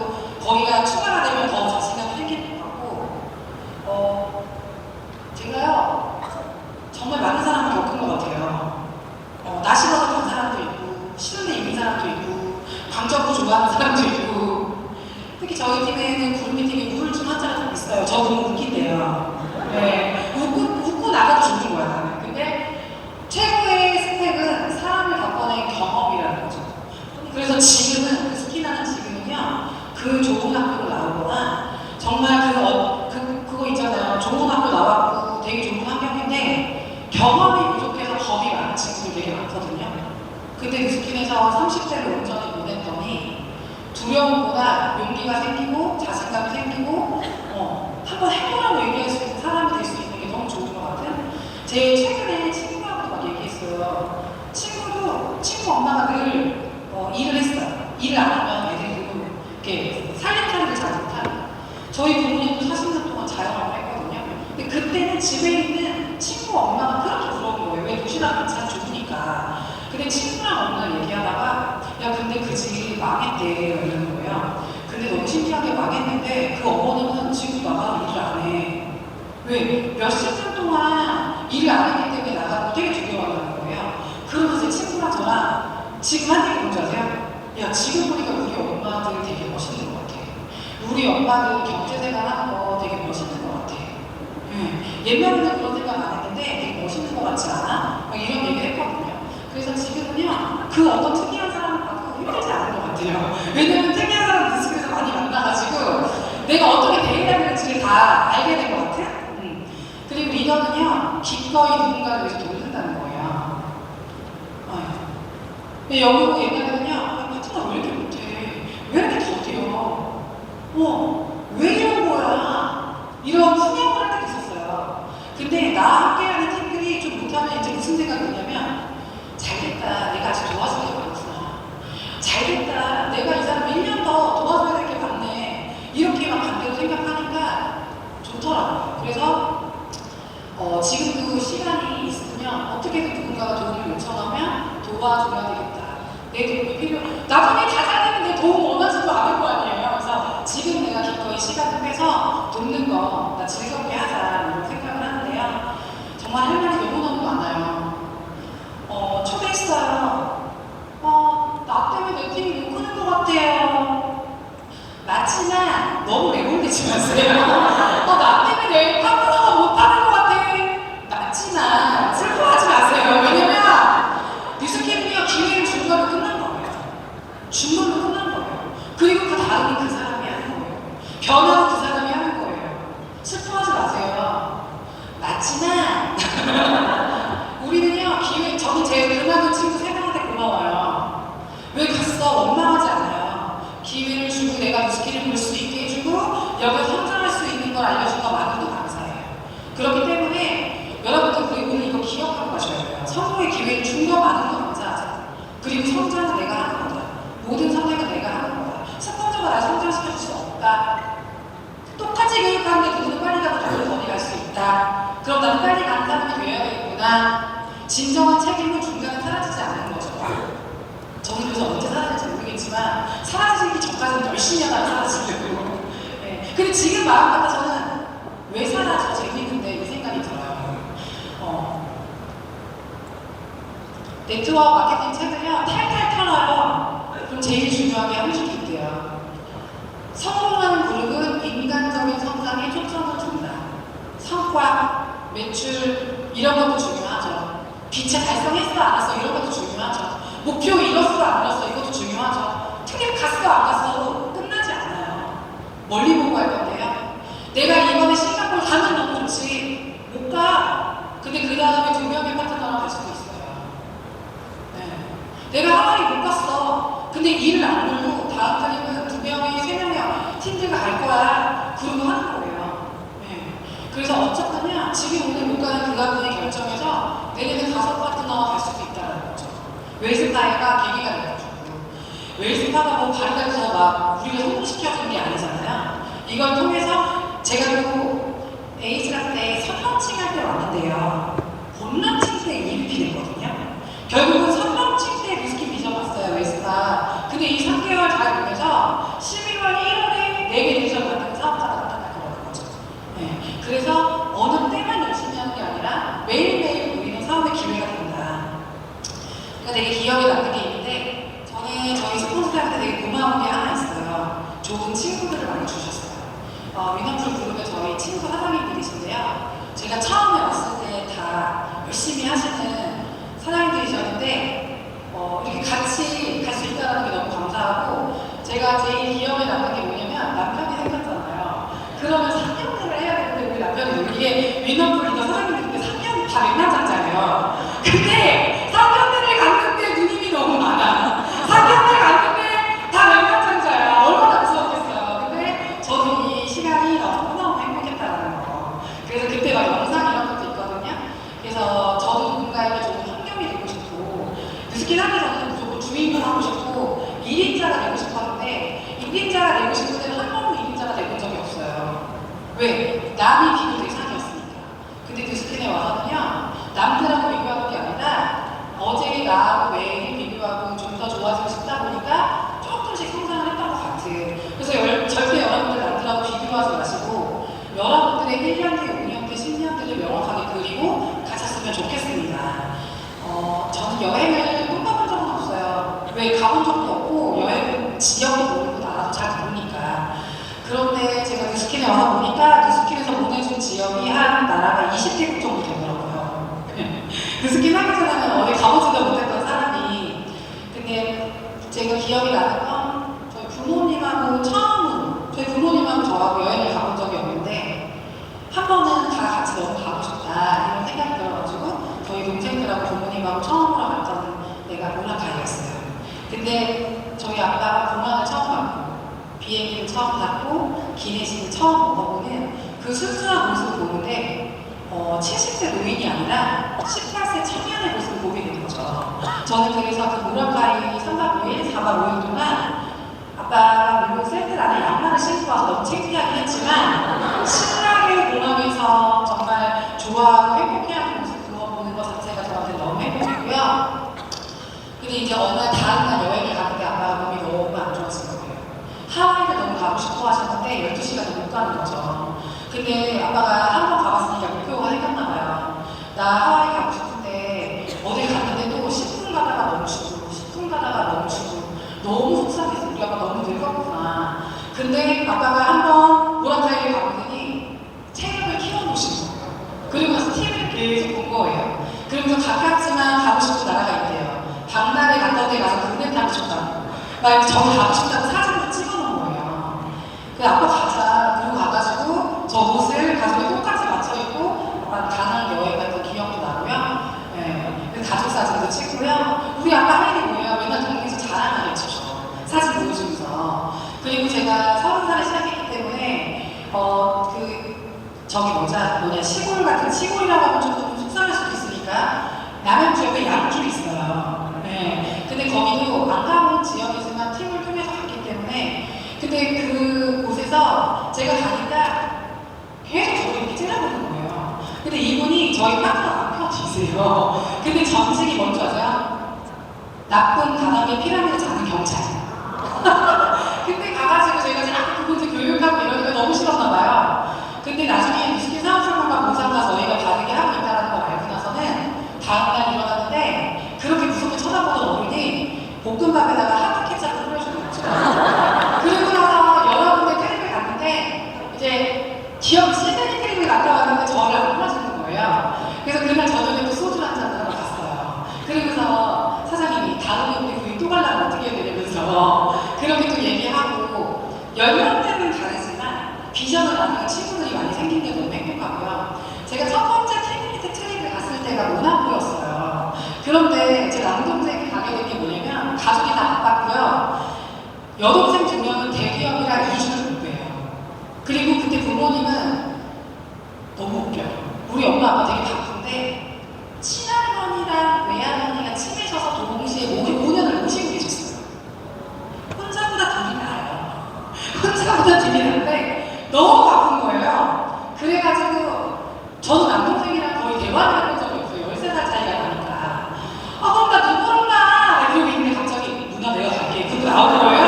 거기가 추가가 되면 더 자신감이 생기는 것 같고 제가요 정말 많은 사람을 겪은 것 같아요. 나 싫어서 간 사람도 있고, 싫은 데 있는 사람도 있고, 광적부 좋아하는 사람도 있고. 특히 저희 팀에는 구름이 팀이 우울증 환자가 좀 있어요. 저 너무 웃긴대요. 네, 웃고 나가도 좋은 거야, 나는. 근데 최고의 스펙은 사람을 겪어낸 경험이라는 거죠. 그래서 지금은, 그 스키나는 지금은요, 그 좋은 학교를 나오거나, 정말 그거 있잖아요. 좋은 학교 나왔고 되게 좋은 환경인데, 경험이 부족해서 겁이 많은 친구들 되게 많거든요. 근데 뉴스킨에서 30대를 온전히 보냈더니 두려움보다 용기가 생기고 자신감이 생기고 한번 해보라고 얘기할 수 있는 사람이 될 수 있는 게 너무 좋은 것 같은. 제 최근에 친구하고도 막 얘기했어요. 친구 엄마가 늘 일을 했어요. 일을 안 하면 애들이 이렇게 살림살이를 잘 못하는. 저희 부모님도 40년 동안 자영업을 했거든요. 근데 그때는 집에 있는 친구 엄마가 그렇게 부러운 거예요. 왜 도시락 반찬 좋으니까. 근데 친구랑 엄마랑 얘기하다가 야 근데 그 집 망했대 이러는 거예요. 근데 너무 신기하게 망했는데 그 어머님은 지금 나가서 일을 안 해. 왜? 몇십 년 동안 일을 안 했기 때문에 나가고 되게 두려워하는 거예요. 그러면서 친구랑 저랑 지금 한 얘기 뭔지 아세요? 야 지금 보니까 우리 엄마들 되게 멋있는 것 같아. 우리 엄마도 경제생활 하는 거 되게 멋있는 것 같아. 옛날에는 그런 생각 안 했는데 되게 멋있는 것 같지 않아? 막 이런 얘기를 했거든요. 그래서 지금은요, 그 어떤 특이한 사람을 봐도 힘들지 않은 것 같아요. 왜냐면 특이한 사람 뉴스에서 많이 만나가지고 내가 어떻게 대해야 되는지를 다 알게 된 것 같아. 그리고 리더는요, 기꺼이 누군가를 위해서 돈을 쓴다는 거예요. 여기 보고 옛날에는요, 파트너 왜 이렇게 못해? 왜 이렇게 더뎌? 왜 이런 거야? 이런 후회를 할 때도 있었어요. 근데 나와 함께하는 팀들이 좀 못하면 이제 무슨 생각이 드냐면 잘됐다. 내가 아직 도와줘야 될 게 많구나. 잘됐다. 내가 이 사람 1년 더 도와줘야 될 게 많네. 이렇게만 반대로 생각하니까 좋더라고요. 그래서 지금도 시간이 있으면 어떻게든 누군가가 도움을 요청하면 도와줘야 되겠다. 내 도움이 필요. 나중에 다 잘되면 내 도움 원하지도 않을 거 아니에요. 그래서 지금 내가 기꺼이 시간을 빼서 돕는 거 나 즐겁게 하자 이런 생각을 하는데요. 정말 할 말이 너무너무 많아요. 초대했어요. 나 때문에 내 팀이 못 크는 것 같아요. 맞지만 너무 매몰되지 마세요. 나 때문에 내 파트너가 못하는 것 같아. 맞지만 슬퍼하지 마세요. 왜냐면 뉴스캠은요 기회를 준 거로 끝난 거예요. 중간으로 끝난 거예요. 그리고 그 다음이 그 사람이 하는 거예요. 변화는 그 사람이 하는 거예요. 슬퍼하지 마세요. 맞지만 우리는요, 기회, 저는 제 그만둔 친구 3명한테 고마워요. 왜 갔어? 원망하지 않아요. 기회를 주고 내가 스킬을 볼 수 있게 해주고 여기서 성장할 수 있는 걸 알려준 것만으로도 감사해요. 그렇기 때문에 여러분들 오늘 이거 기억하고 가셔야 돼요. 성공의 기회를 준 것만으로도 감사하자. 그리고 성장은 내가 하는 거다. 모든 선택은 내가 하는 거다. 스폰서가 날 성장시켜줄 수 없다. 똑같이 교육하는데 누구는 빨리 가고 누구는 더디 갈 수 있다. 그럼 나는 빨리 가는 사람이 되어야겠구나. 진정한 책임은 중간에 사라지지 않는 거죠. 저는 그래서 언제 사라질지 모르겠지만 사라지기 전까지는 열심히 하다가 사라지려고. 네. 근데 지금 마음 같아서는 왜 사라져? 재밌는데 이 생각이 들어요. 네트워크 마케팅 책을요, 탈탈 털어요. 그럼 제일 중요한 게 한 줄이 있대요. 성공하는 그룹은 인간적인 성장에 초점을 둔다. 성과, 매출 이런 것도 중요하죠. 빛에 달성했어 안 했어 이런 것도 중요하죠. 목표 이뤘어 안 이뤘어 이것도 중요하죠. 특히 갔어 안 갔어도 끝나지 않아요. 멀리 보고 갈 건데요. 내가 이번에 싱가포르 가면 너무 좋지. 못 가. 근데 그 다음에 2명의 파트너랑 갈 수도 있어요. 네. 내가 하와이 못 갔어. 근데 일을 안 놀고 다음 달에는 2명이 3명이 팀들과 갈 거야. 그러고 하는 거예요. 네. 그래서 어쨌거나 지금 오늘 못 가는 그 가분이 결정해서 내년에 5 파트너가 갈 수도 있다는 거죠. 웰스파이가 계기가 돼가지고. 웰스파가 뭐 발달해서 막 우리를 성공시켜주는 게 아니잖아요. 이걸 통해서 제가 또 에이스라 때 선런칭 할 때 왔는데요. 홈런칭 때 EVP 됐거든요. 결국은 선런칭 때 리스키 비전 봤어요, 웰스파. 근데 이 3개월 잘 보면서 12월 1월에 4개 디비전 만든 사업자가 나타났던 거죠. 네. 그래서 어느 때만 열심히 하는 게 아니라 매일매일 우리는 사업의 기회가 된다. 그러니까 되게 기억에 남는 게 있는데 저는 저희 스폰서한테 되게 고마운 게 하나 있어요. 좋은 친구들을 많이 주셨어요. 위너풀 그룹의 저희 친구 사장님들이신데요. 제가 처음에 왔을 때 다 열심히 하시는 사장님들이셨는데 이렇게 같이 갈 수 있다는 게 너무 감사하고 제가 제일 기억에 남는 게 뭐냐면 남편이 생겼잖아요. 그러면 3년을 해야 되는데 우리 남편이 이게 위너풀 리더 사장님들 3년 다 맥락장자예요. 근데 3년을 갔는데 누님이 너무 많아. 3년을 갔는데 다 맥락장자야. 얼마나 무서웠겠어요. 근데 저도 이 시간이 너무너무 행복했다는 거. 그래서 그때 막 영상 이런 것도 있거든요. 그래서 저도 누군가에게 좀 환경이 되고 싶고 뉴스킨 하기 전에는 무조건 주인공 하고 싶고 1인자가 되고 싶었는데 1인자가 되고 싶을 때는 한 번도 1인자가 되본 적이 없어요. 왜? 남이 비교 대상이었으니까. 근데 뉴스킨에 와서는요, 남들하고 비교하는 게 아니라 어제 나하고 매일 비교하고 좀 더 좋아지고 싶다 보니까 조금씩 성장을 했던 것 같은. 그래서 절대 여러분들 남들하고 비교하지 마시고 여러분들의 1년 뒤, 5년 뒤, 10년 뒤를 명확하게 그리고 가셨으면 좋겠습니다. 저는 여행을 못 가본 적은 없어요. 왜? 가본 적도 없고 여행 지역도 모르고 나라도 잘 모르니까. 그런데 제가 뉴스킨에 와서 보니까 뉴스킨에서 보내준 지역이 한 나라가 20개국 정도 되더라고요. 뉴스킨 하기 전에는 어디 가보지도 못했던 사람이. 근데 제가 기억이 나는 건 저희 부모님하고 처음으로 저희 부모님하고 저하고 여행을 가본 적이 없는데 한 번은 다 같이 너무 가고 싶다 이런 생각이 들어가지고 저희 동생들하고 부모님하고 처음으로 갔던 데가 몰라카이였어요. 근데 저희 아빠가 공항을 처음 가고 비행기를 처음 탔고 기내식을 처음 먹어보는 그 순수한 모습을 보는데 70세 노인이 아니라 18세 청년의 모습을 보게 된 거죠. 저는 그래서 그 몰라카이 3박 5일, 4박 5일 동안 아빠가 물론 셀들 안에 양말을 신고 와서 너무 창피하긴 했지만 신나게 공항에서 정말 좋아하고 행복해하는 모습 그거 보는 것 자체가 저한테 너무 행복했고요. 근데 이제 어느 날 다른 날 여행을 가는데 아빠가 몸이 너무 안 좋았을 거예요. 하와이를 너무 가고 싶어 하셨는데 12시간을 못 가는 거죠. 근데 아빠가 한 번 가봤으니까 목표가 생겼나 봐요. 나 하와이 가고 싶은데 어딜 갔는데도 10분 가다가 멈추고 10분 가다가 멈추고 너무 속상했어. 우리 아빠 너무 늙었구나. 근데 아빠가 한번 모라카이를 가보더니 체력을 키워놓으신 거예요. 그리고 나서 TV를 계속 본 거예요. 그러면서 가깝지만 가고 싶은 나라가 있대요. 박람회 갔던 데 가서 군대 타고 싶다고. 막 저기 가고 싶다고 사진을 찍어놓은 거예요. 그 아빠 가자. 그리고 가가지고 저 옷을 가족이 똑같이 맞춰 입고 약간 가난 여행 갔던 기억도 나고요. 네. 그 가족 사진도 찍고요. 우리 아빠 할 일이 뭐예요? 맨날 동네에서 자랑하게 치죠. 사진 보여주면서. 그리고 제가 30살에 시작했기 때문에 저기 뭐냐 시골 같은 시골이라고 하면 좀 속상할 수도 있으니까 남양주역에 양줄이 있어요. 네. 근데 거기도 안 가본 지역이지만 팀을 통해서 갔기 때문에 근데 그곳에서 제가 가니까 계속 저를 이렇게 째려보는 거예요. 근데 이분이 저희 파트너 남편이세요. 근데 전직이 뭔지 아세요? 나쁜 가담의 피라미드 잡는 경찰. 근데 가가지고 저희가 자꾸 그분들 교육하고 이러니까 너무 싫었나 봐요. 근데 나중에 위스키 사업설명과 공상과 저희가 다르게 하고 있다는 걸 알고 나서는 다음날 일어났는데 그렇게 무섭게 쳐다보던 어른이 볶음밥에다가 하드 케첩을 뿌려주는 거죠. 그리고 나서 여러 군데 트립을 갔는데 이제 기억 시드니 트립을 갔다 왔는데 저를 안 불러주는 거예요. 그래서 그날 저녁에 또 소주 한잔 하러 갔어요. 그러면서 사장님이 다음에 우리 부인 또 가려면 어떻게 해야 되냐면서 그렇게 또 얘기하고 연령대는 다르지만 비전을 나누는 친구들이 많이 생긴 게 너무 행복하고요. 제가 첫 번째 팀리트 트립을 갔을 때가 모나코였어요. 그런데 제 남동생이 가게 된 게 뭐냐면 가족이 다 바빴고요. 여동생 2명은 대기업이라 2주를 못 빼요. 그리고 그때 부모님은 너무 웃겨요. 우리 엄마 아빠 되게 바쁜데 친할머니랑 외할머니가 친해져서 동시에 5년을 모시고 계셨어요. 혼자보다 둘이 나아요. 혼자보다 둘이 나는데 너무 바쁜 거예요. 그래가지고 저는 남동생이랑 거의 대화를 해본 적이 없어요. 13살 차이가 나니까. 그럼 나 누구랑 가? 이러고 있는데 갑자기 누나 내가 갈게. 그거 나오는 거예요.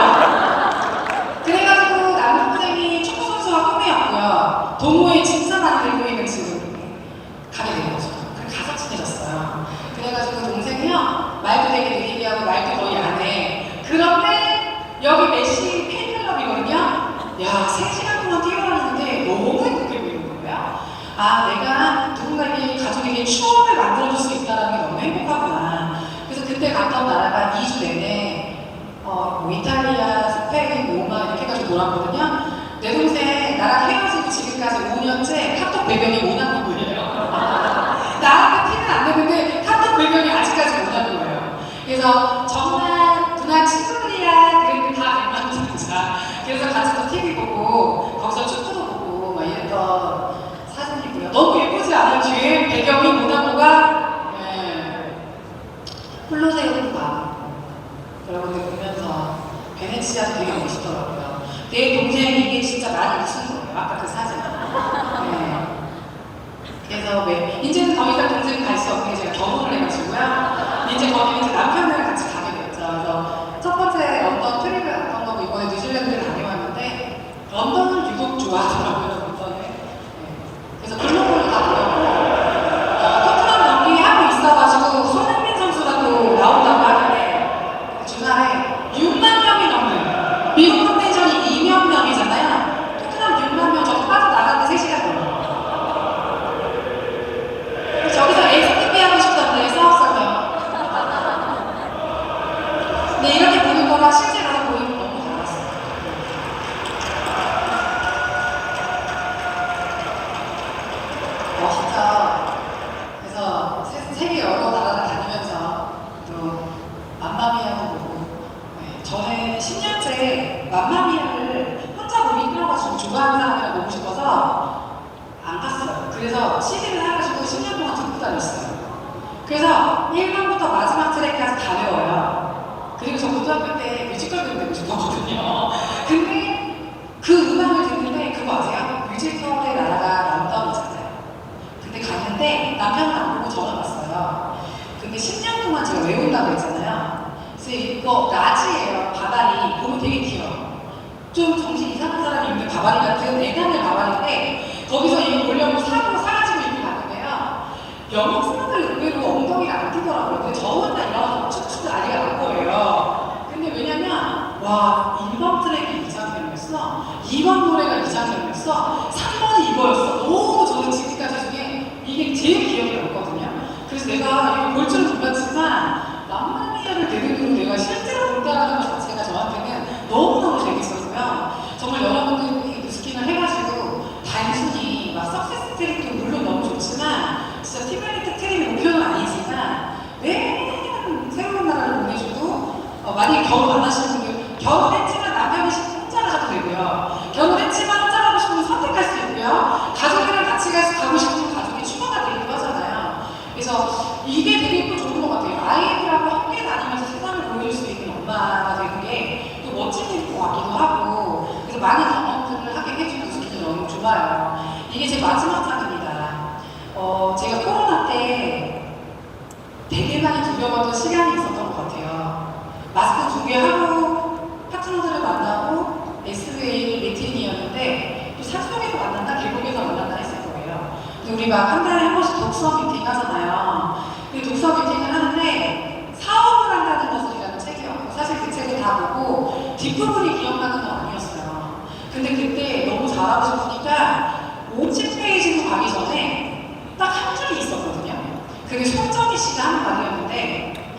그래가지고 남동생이 축구선수가 꿈이었고요. 동호회 진짜 많이 들고 있는 지금 가게 된 거죠. 그래서 가서 친해졌어요. 그래가지고 동생이요. 말도 되게 느리게 하고 말도 거의 안 해. 그런데 여기 메시 팬클럽이거든요. 야, 3시간 동안 뛰어다니는데 너무 행복해 보이는 거예요. 아, 내가 누군가에게 가족에게 추억을 만들어줄 수 있다는 게 너무 행복하구나. 그래서 그때 갔던 나라가 2주 내내 뭐 이탈리아, 스페인, 로마 이렇게 해가지고 돌았거든요. 내 동생 나랑 헤어지고 지금까지 5년째 카톡 배경이 모나코예요. 나한테 티는 안 내는데 카톡 배경이 아직까지 모나코예요. 그래서 정말 누나 친구들이야 그랬는데 다 백만장자. 그래서 같이 또 TV 보고 거기서 축구도 보고 막 이랬던 사진이고요. 너무 예쁘지 않아요? 뒤에 배경이 모나코가 콜로세움도 나오고 여러분들 보면서 베네치아도 되게 멋있더라고요. 내 동생이 이게 진짜 많이 웃은 거예요. 아까 그 사진. 네. 그래서 이제는 더 이상 동생이 갈 수 없는 게 제가 결혼을 해가지고요. 이제 거기 이제 남편이랑 같이 가게 됐죠. 그래서 첫 번째 런던 트립을 갔던 거고 이번에 뉴질랜드를 다녀왔는데 런던을 유독 좋아하더라고요. 런던을. 네. 그래서 글로벌로 다 보였고 토트넘 경기하고 있어가지고 손흥민 선수가 또 나온다고 하는데 주말에 6만 명이 넘는 미국 컨벤션이 2만 명이잖아요. 토트넘 6만 명 저거 빠져나갔는데 3시간 걸려요. 저기서 STP 하고 싶던데 사업설명. 근데 이렇게 보는 거랑 실제 가서 보이는 거 너무 달랐어요. 멋있죠. 그래서 세계 여러 나라를 다니면서 또 맘마미아도 보고 저는 10년째 맘마미아를 혼자 보기 끌어가지고 좋아하는 사람이랑 보고 싶어서 안 갔어요. 그래서 CD를 사가지고 10년 동안 듣고 다녔어요. 그래서 1번부터 마지막 트랙까지 다 외워요. 그리고 저 고등학교 때 뮤지컬 배우 되고 싶었거든요. 근데 그 음악을 듣는데 그거 아세요? 뮤지컬의 나라가 런던이잖아요. 근데 갔는데 남편은 안 보고 저는 왔어요. 근데 10년 동안 제가 외운다고 했잖아요. 그래서 이거 라지예요. 바바리. 보면 되게 귀여워. 좀 정신 이상한 사람이 입는 바바리 같은 애간의 바바리인데 거기서 이거 보려고 사고 사가지고 입고 갔는데요. 영국 사람들 의외로 엉덩이가 안 뛰더라고요. 근데 저 혼자 일어나서 축축 난리가 난 거예요. 근데 왜냐면 와 1번 트랙이 이장면이었어. 2번 노래가 이장면이었어. 3번이 이거였어. 너무 저는 지금까지 중에 이게 제일 기억에 남거든요. 그래서 내가 이거 볼 줄은 몰랐지만 맘마미아를 내는 내가 실제로 본다는 것 자체가 저한테 그래서 이게 되게 또 좋은 것 같아요. 아이들하고 함께 다니면서 세상을 보여줄 수 있는 엄마가 되는 게 또 멋진 일인 것 같기도 하고, 그래서 많은 경험들을 하게 해주는 모습이 너무 좋아요. 이게 제 마지막 장입니다. 제가 코로나 때 되게 많이 두려웠던 시간이 있었던 것 같아요. 마스크 준비하고 파트너들을 만나고 SVA 미팅이었는데 또 사석에서 만났나 계곡에서 만났나 했을 거예요. 근데 우리 막 한 달에 한 번씩 독서 미팅 하잖아요. 그 독서 미팅을 하는데 사업을 한다는 것을이라는 책이었고, 사실 그 책을 다 보고 뒷부분이 기억나는 건 아니었어요. 근데 그때 너무 잘하고 싶으니까 50페이지로 가기 전에 딱 한 줄이 있었거든요. 그게 손정희 씨가 한 말이었는데,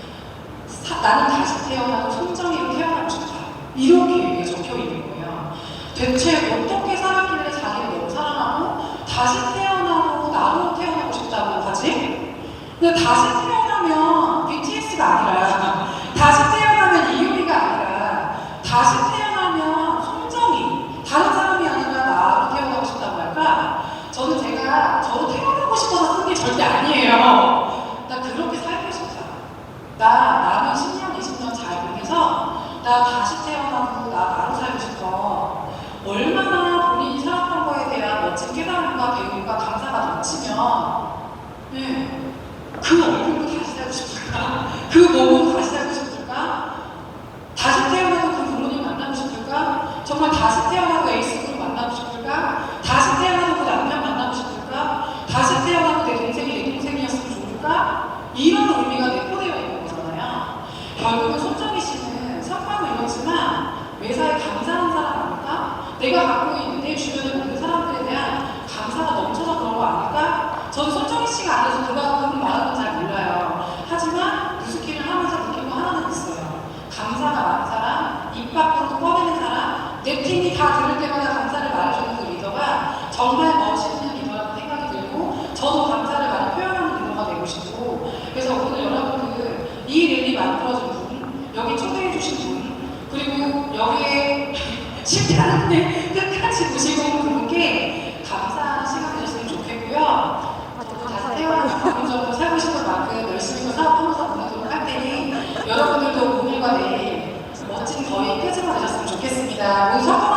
나는 다시 태어나도 손정희로 태어나고 싶다. 이렇게 적혀 있는 거예요. 대체 어떻게 살았길래 자기를 너무 사랑하고 다시 태어나도 나로 태어나고 싶다고 하지? 근데 다시 태어나면 BTS가 아니라, 다시 태어나면 이효리가 아니라, 다시 태어나면 손정희, 다른 사람이 아니라 나로 태어나고 싶다고 할까? 저는 제가 저로 태어나고 싶어서 쓴 게 절대 아니에요. 나 그렇게 살고 싶다. 나는 10년, 20년 잘 보내서 나 다시 태어나고 나로 살고 싶어. 얼마나 본인이 살았던 거에 대한 멋진 깨달음과 배움과 감사가 넘치면, 네, 그 얼굴로 다시 살고 싶을까? 그 몸으로 다시 살고 싶을까? 다시 태어나도 그 부모님 만나고 싶을까? 정말 다시 태어나도 에이스그룹 만나고 싶을까? 다시 태어나도 그 남편 만나고 싶을까? 다시 태어나도 내 동생이 내 동생이었으면 좋을까? 이런 의미가 내포되어 있는 거잖아요. 결국은 손정희 씨는 성과는 이렇지만 매사에 감사한 사람 아닐까? 내가 갖고 있는 내 주변에 모든 사람들에 대한 감사가 넘쳐서 그런 거 아닐까? 저는 손정희 씨가 아니어서 그만큼 말하는 건 잘 몰라요. 하지만 뉴스키를 하면서 느낀 거 하나는 있어요. 감사가 많은 사람, 입 밖으로 꺼내는 사람, 내 팀이 다 들을 때마다 감사를 말해주는 그 리더가 정말 멋있는 리더라는 생각이 들고, 저도 감사를 많이 표현하는 리더가 되고 싶고, 그래서 오늘 여러분들 이 랠리 만들어준 분, 여기 초대해주신 분, 그리고 여기에 실패하는데 끝까지 모시고 온 그분께 감사하는 시간 되셨으면 좋겠고요. 저도 다시 태어나서 감정적으로 살고 싶은 만큼 열심히 사업하면서 보내도록 할 테니 여러분들도 오늘과 내일 멋진 거리 끄집어내셨으면 좋겠습니다. 오늘 성공한